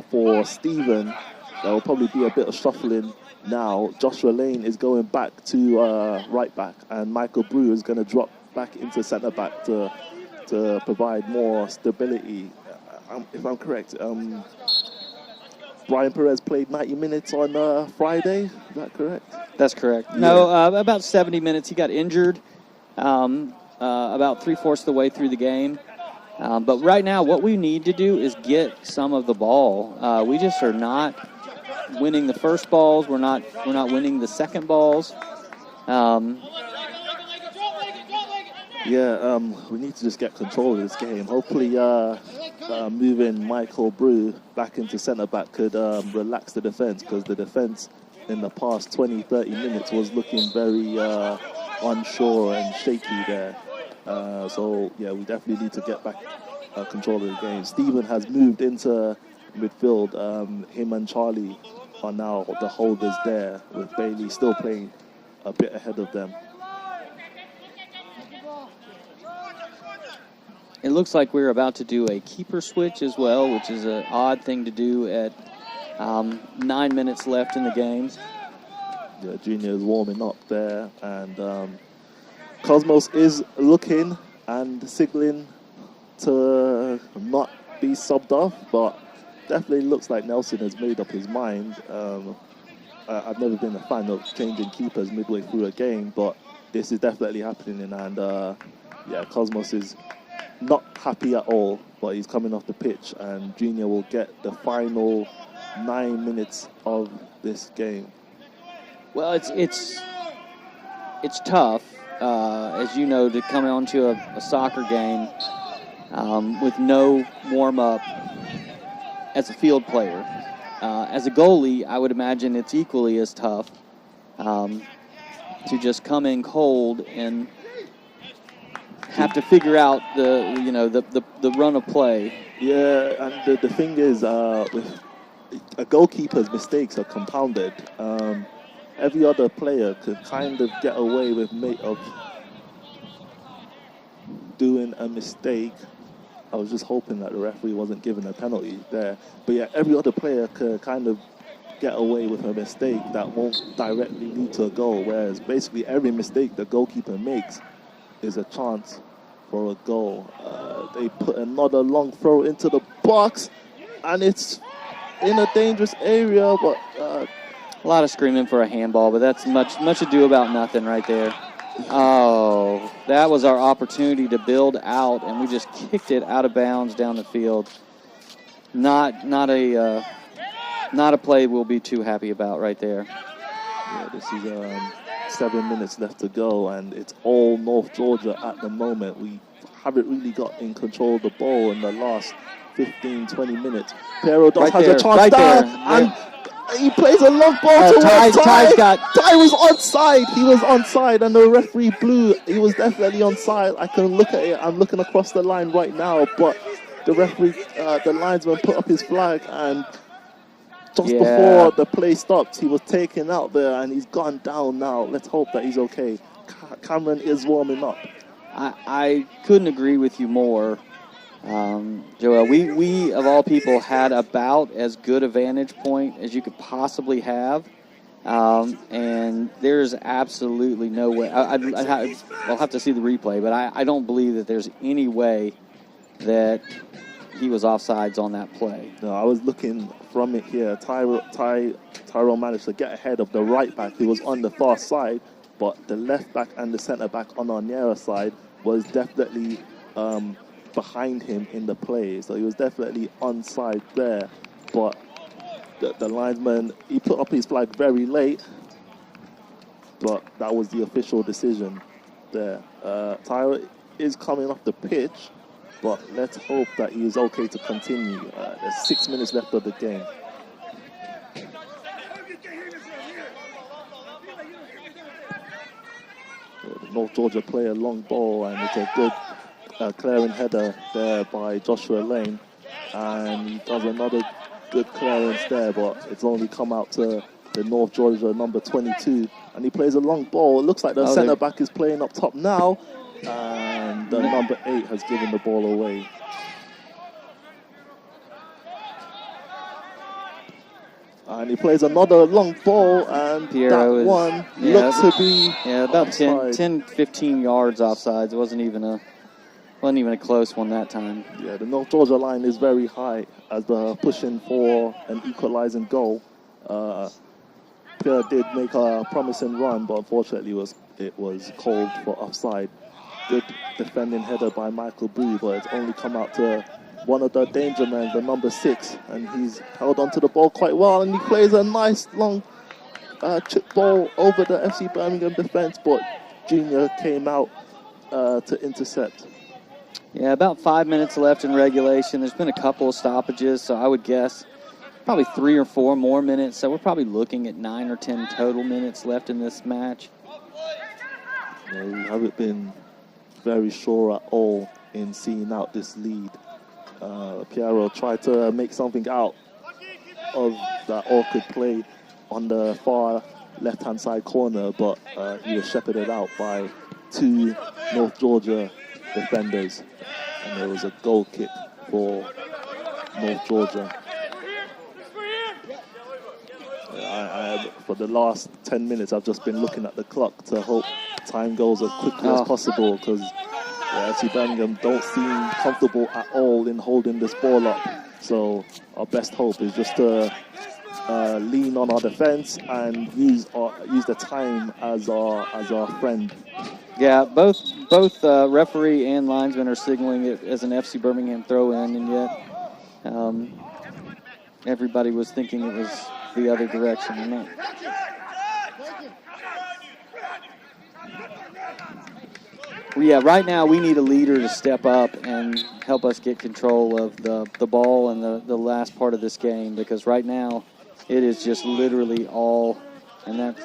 for Stephen. There will probably be a bit of shuffling now. Joshua Lane is going back to right back, and Michael Brew is going to drop back into centre back to provide more stability. If I'm correct, Brian Perez played 90 minutes on Friday. Is that correct? That's correct. Yeah. No, about 70 minutes. He got injured about 3/4 of the way through the game. But right now, what we need to do is get some of the ball. We just are not winning the first balls. We're not winning the second balls. We need to just get control of this game. Hopefully, moving Michael Brew back into centre back could relax the defence, because the defence in the past 20-30 minutes was looking very unsure and shaky there. We definitely need to get back control of the game. Stephen has moved into midfield. Him and Charlie are now the holders there, with Bailey still playing a bit ahead of them. It looks like we're about to do a keeper switch as well, which is an odd thing to do at 9 minutes left in the game. Yeah, Junior is warming up there, and Cosmos is looking and signaling to not be subbed off, but definitely looks like Nelson has made up his mind. I've never been a fan of changing keepers midway through a game, but this is definitely happening, and Cosmos is not happy at all, but he's coming off the pitch, and Junior will get the final 9 minutes of this game. Well, it's tough, as you know, to come onto a soccer game with no warm-up as a field player. As a goalie, I would imagine it's equally as tough to just come in cold and have to figure out the run of play. Yeah, and the thing is, with a goalkeeper's mistakes are compounded. Every other player could kind of get away with doing a mistake I was just hoping that the referee wasn't giving a penalty there. But yeah, every other player could kind of get away with a mistake that won't directly lead to a goal, whereas basically every mistake the goalkeeper makes is a chance for a goal. They put another long throw into the box, and it's in a dangerous area, but a lot of screaming for a handball, but that's much ado about nothing right there. Oh, that was our opportunity to build out, and we just kicked it out of bounds down the field. Not a play we'll be too happy about right there. Yeah, this is 7 minutes left to go, and it's all North Georgia at the moment. We haven't really got in control of the ball in the last 15, 20 minutes. Piero does has a chance there, and he plays a long ball towards Ty. Ty was onside. He was onside, and the referee blew. He was definitely onside. I can look at it. I'm looking across the line right now, but the referee, the linesman put up his flag, and just before the play stopped, he was taken out there, and he's gone down now. Let's hope that he's okay. Cameron is warming up. I couldn't agree with you more, Joel. We, of all people, had about as good a vantage point as you could possibly have. And there's absolutely no way. I'll have to see the replay, but I don't believe that there's any way that he was offsides on that play. No, I was looking from it here. Tyrell managed to get ahead of the right back who was on the far side, but the left back and the centre back on our nearer side was definitely behind him in the play. So he was definitely onside there, but the linesman, he put up his flag very late, but that was the official decision there. Tyrell is coming off the pitch, but let's hope that he is okay to continue. There's 6 minutes left of the game. North Georgia play a long ball, and it's a good clearing header there by Joshua Lane, and he does another good clearance there, but it's only come out to the North Georgia number 22, and he plays a long ball. It looks like the centre back is playing up top now, and the number 8 has given the ball away. And he plays another long ball, and Piero that one looks to be about 10, 15 yards offsides. It wasn't even a close one that time. Yeah, the North Georgia line is very high as they're pushing for an equalizing goal. Pierre did make a promising run, but unfortunately it was called for offside. Good defending header by Michael Boo, but it's only come out to one of the danger men, the number 6, and he's held onto the ball quite well, and he plays a nice long chip ball over the FC Birmingham defense, but Junior came out to intercept. Yeah, about 5 minutes left in regulation. There's been a couple of stoppages, so I would guess probably 3 or 4 more minutes. So we're probably looking at 9 or 10 total minutes left in this match. Yeah, we haven't been very sure at all in seeing out this lead. Piero tried to make something out of that awkward play on the far left-hand side corner, but he was shepherded out by 2 North Georgia defenders, and there was a goal kick for North Georgia. For the last 10 minutes, I've just been looking at the clock to hope time goes as quickly as possible, because FC Birmingham don't seem comfortable at all in holding this ball up. So our best hope is just to lean on our defense and use the time as our friend. Yeah, both referee and linesman are signaling it as an FC Birmingham throw-in, and yet everybody was thinking it was the other direction. And not. Yeah, right now we need a leader to step up and help us get control of the ball and the last part of this game, because right now it is just literally all, and that's.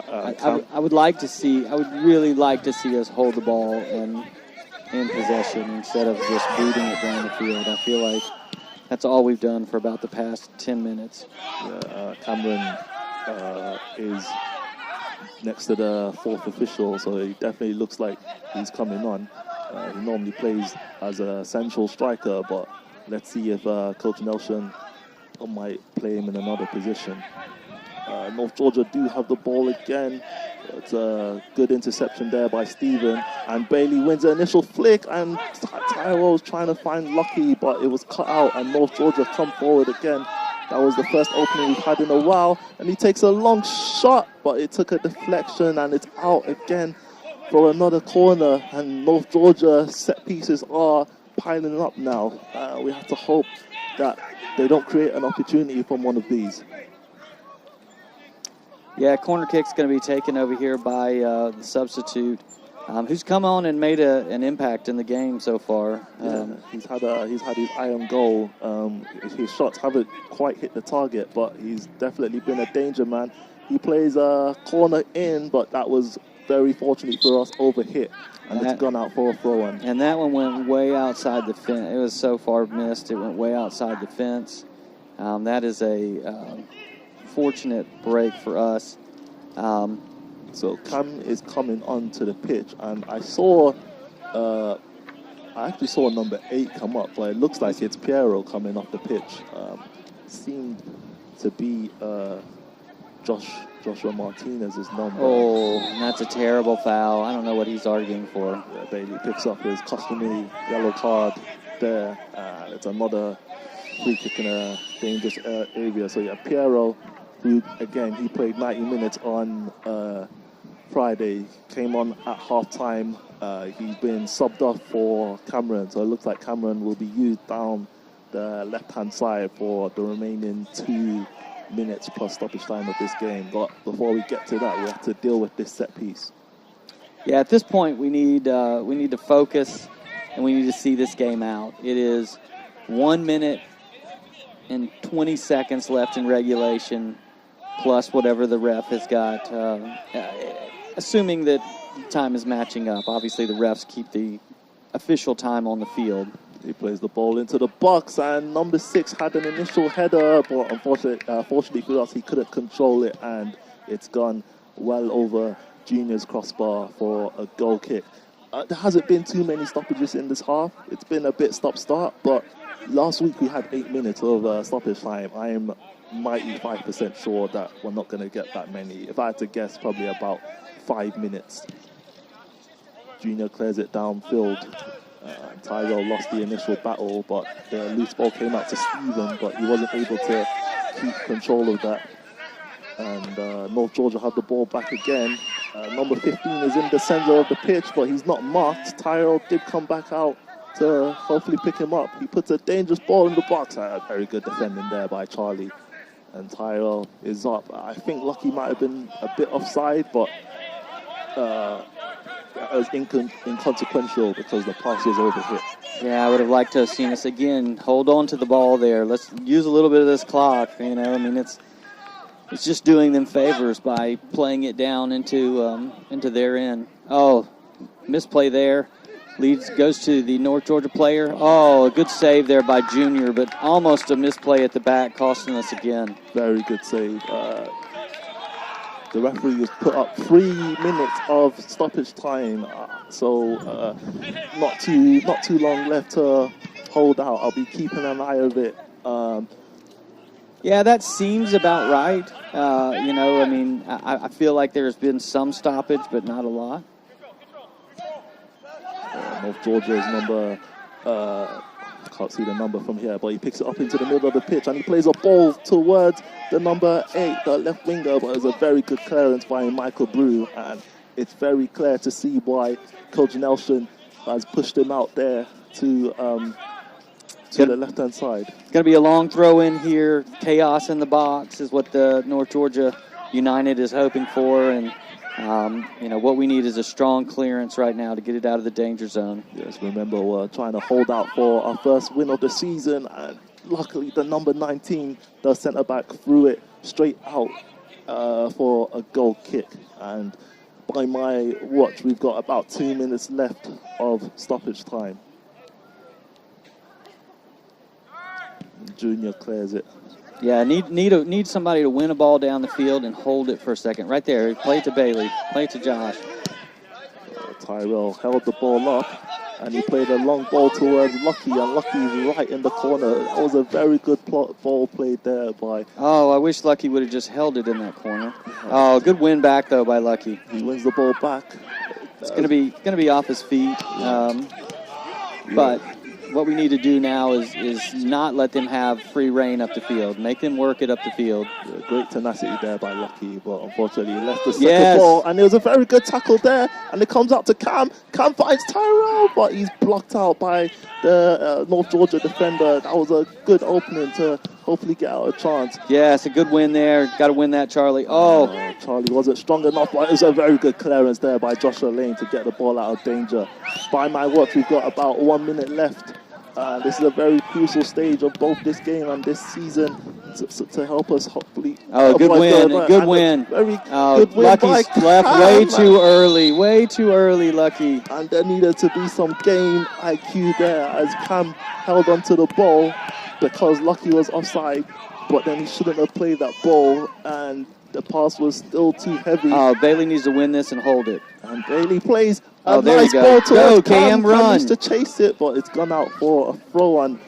I would really like to see us hold the ball and in possession instead of just booting it down the field. I feel like that's all we've done for about the past 10 minutes. Cameron is next to the fourth official, so he definitely looks like he's coming on. He normally plays as a central striker, but let's see if Coach Nelson might play him in another position. North Georgia do have the ball again. It's a good interception there by Stephen, and Bailey wins the initial flick, and Tyrell was trying to find Lucky, but it was cut out, and North Georgia come forward again. That was the first opening we've had in a while, and he takes a long shot, but it took a deflection, and it's out again for another corner, and North Georgia set pieces are piling up now. We have to hope that they don't create an opportunity from one of these. Yeah, corner kick's going to be taken over here by the substitute, who's come on and made an impact in the game so far. He's had his iron goal. His shots haven't quite hit the target, but he's definitely been a danger man. He plays a corner in, but that was very fortunate for us, overhit, and it's gone out for a throw-in. And that one went way outside the fence. It was so far missed, it went way outside the fence. That is a fortunate break for us. So Cam is coming onto the pitch, and I actually saw number 8 come up, but it looks like it's Piero coming off the pitch. Seemed to be Joshua Martinez's number. Oh, and that's a terrible foul. I don't know what he's arguing for. Yeah, Bailey picks up his customary yellow card there. It's another free kick in a dangerous area. So yeah, Piero, who again, he played 90 minutes on Friday, came on at half-time. He's been subbed off for Cameron, so it looks like Cameron will be used down the left-hand side for the remaining 2 minutes plus stoppage time of this game. But before we get to that, we have to deal with this set piece. Yeah, at this point, we need to focus, and we need to see this game out. It is 1 minute and 20 seconds left in regulation, plus whatever the ref has got, assuming that time is matching up. Obviously, the refs keep the official time on the field. He plays the ball into the box, and number 6 had an initial header, but unfortunately for us, he couldn't control it, and it's gone well over Junior's crossbar for a goal kick. There hasn't been too many stoppages in this half. It's been a bit stop-start, but last week we had 8 minutes of stoppage time. I am 95% sure that we're not going to get that many. If I had to guess, probably about 5 minutes. Junior clears it downfield. Tyrell lost the initial battle, but the loose ball came out to Stephen, but he wasn't able to keep control of that. And North Georgia had the ball back again. Number 15 is in the center of the pitch, but he's not marked. Tyrell did come back out to hopefully pick him up. He puts a dangerous ball in the box. Very good defending there by Charlie. And Tyrell is up. I think Lucky might have been a bit offside, but it was inconsequential because the pass was overhit. Yeah, I would have liked to have seen us again hold on to the ball there. Let's use a little bit of this clock. You know, I mean, it's just doing them favors by playing it down into their end. Oh, misplay there. Goes to the North Georgia player. Oh, a good save there by Junior, but almost a misplay at the back, costing us again. Very good save. The referee has put up 3 minutes of stoppage time, so not too long left to hold out. I'll be keeping an eye of it. Yeah, that seems about right. You know, I mean, I feel like there's been some stoppage, but not a lot. North Georgia's number, I can't see the number from here, but he picks it up into the middle of the pitch, and he plays a ball towards the number 8, the left winger, but it was a very good clearance by Michael Brew, and it's very clear to see why Coach Nelson has pushed him out there to the left-hand side. It's going to be a long throw in here. Chaos in the box is what the North Georgia United is hoping for, and you know, what we need is a strong clearance right now to get it out of the danger zone. Yes, remember, we're trying to hold out for our first win of the season, and luckily the number 19, the centre-back, threw it straight out for a goal kick. And by my watch, we've got about 2 minutes left of stoppage time. Junior clears it Yeah, need somebody to win a ball down the field and hold it for a second. Right there, play it to Bailey, play it to Josh. Tyrell held the ball up, and he played a long ball towards Lucky, and Lucky's right in the corner. That was a very good ball played there by... Oh, I wish Lucky would have just held it in that corner. Oh, good win back, though, by Lucky. He wins the ball back. It's going to be off his feet. But what we need to do now is not let them have free reign up the field. Make them work it up the field. Yeah, great tenacity there by Lucky, but unfortunately he left the second ball. And it was a very good tackle there. And it comes out to Cam. Cam finds Tyrell, but he's blocked out by the North Georgia defender. That was a good opening to hopefully get out a chance. Yeah, it's a good win there. Got to win that, Charlie. Oh, Charlie wasn't strong enough, but it was a very good clearance there by Joshua Lane to get the ball out of danger. By my watch, we've got about 1 minute left. This is a very crucial stage of both this game and this season to help us hopefully. Oh, good win. Good win. Very good win. Lucky's left way too early. Way too early, Lucky. And there needed to be some game IQ there as Cam held onto the ball because Lucky was offside, but then he shouldn't have played that ball and the pass was still too heavy. Oh, Bailey needs to win this and hold it. And Bailey plays a nice ball towards Cam. Run. Needs to chase it, but it's gone out for a throw, and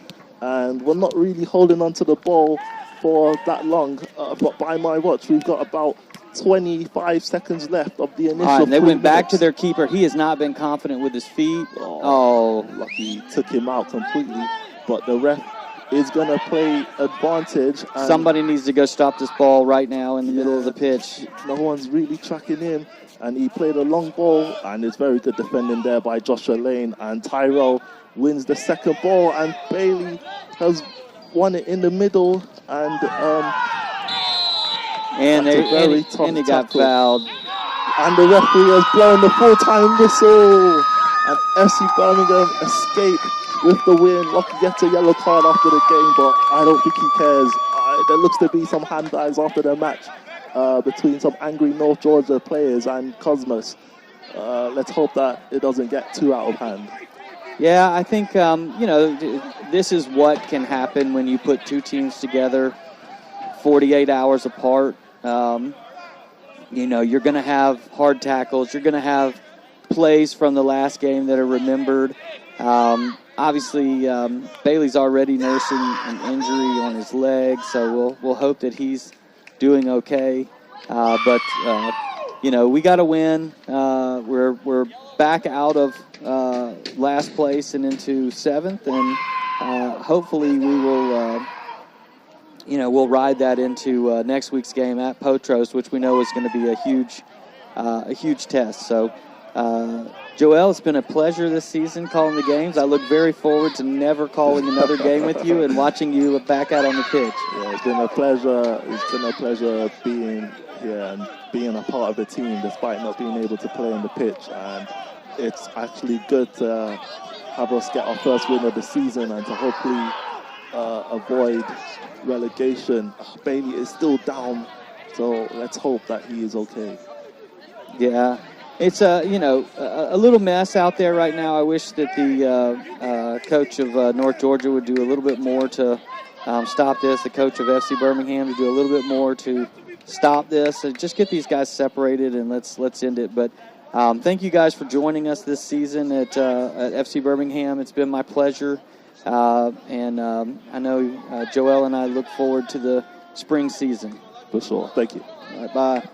we're not really holding onto the ball for that long. But by my watch, we've got about 25 seconds left of the initial. And they went back to their keeper. He has not been confident with his feet. Oh, Lucky took him out completely, but the ref is going to play advantage. Somebody needs to go stop this ball right now in the middle of the pitch. No one's really tracking in, and he played a long ball, and it's very good defending there by Joshua Lane, and Tyrell wins the second ball, and Bailey has won it in the middle, and he got fouled. And the referee has blown the full-time whistle, and FC Birmingham escape with the win. Lucky gets a yellow card after the game, but I don't think he cares. There looks to be some handbags after the match between some angry North Georgia players and Cosmos. Let's hope that it doesn't get too out of hand. Yeah, I think, this is what can happen when you put two teams together 48 hours apart. You're going to have hard tackles. You're going to have plays from the last game that are remembered. Obviously, Bailey's already nursing an injury on his leg, so we'll hope that he's doing okay. But we got to win. We're back out of last place and into seventh, and hopefully we will. We'll ride that into next week's game at Potros, which we know is going to be a huge test. So. Joel, it's been a pleasure this season calling the games. I look very forward to never calling another game with you and watching you back out on the pitch. Yeah, it's been a pleasure. It's been a pleasure being here and being a part of the team despite not being able to play on the pitch. And it's actually good to have us get our first win of the season and to hopefully avoid relegation. Bailey is still down, so let's hope that he is okay. Yeah. It's a little mess out there right now. I wish that the coach of North Georgia would do a little bit more to stop this. The coach of FC Birmingham to do a little bit more to stop this. And just get these guys separated and let's end it. But thank you guys for joining us this season at FC Birmingham. It's been my pleasure, and I know Joel and I look forward to the spring season. For sure. Thank you. All right, bye.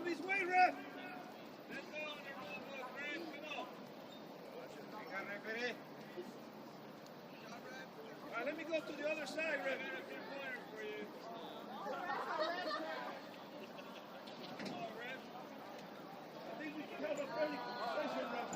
his way, ref. Let's go on the road, Chris. Come on. All right, let me go to the other side, ref. For you. I think we can have a friendly conversation, ref.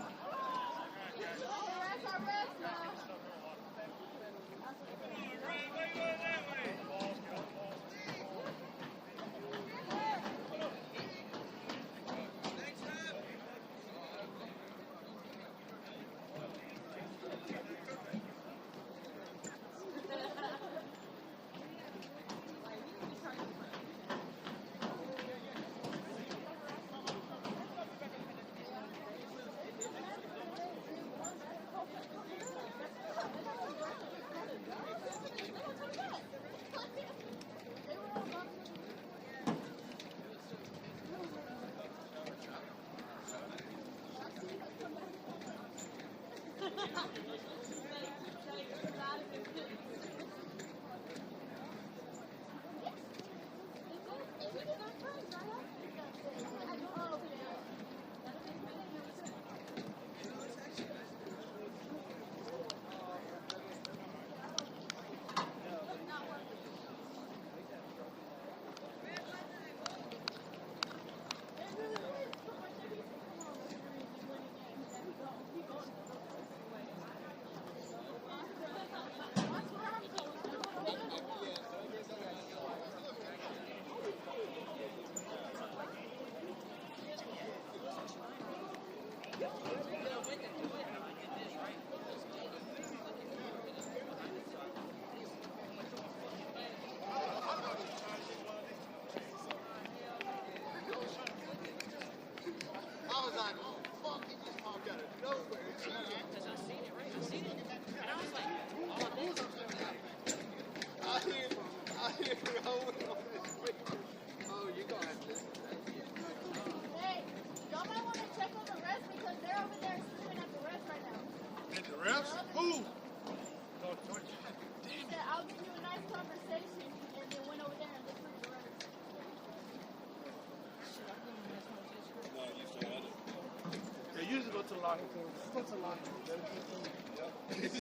I was like, oh, fuck, he just popped out of nowhere. Because I seen it, right? I seen it. And I was like, oh, these are I hear going on this way. Oh, you're going to have to listen to that. Hey, y'all might want to check on the refs because they're over there screaming at the refs right now. At the refs? Who? He said, I'll give you a nice conversation, and then went over there and listened to the refs. They usually go to the locker room. Go to the locker room.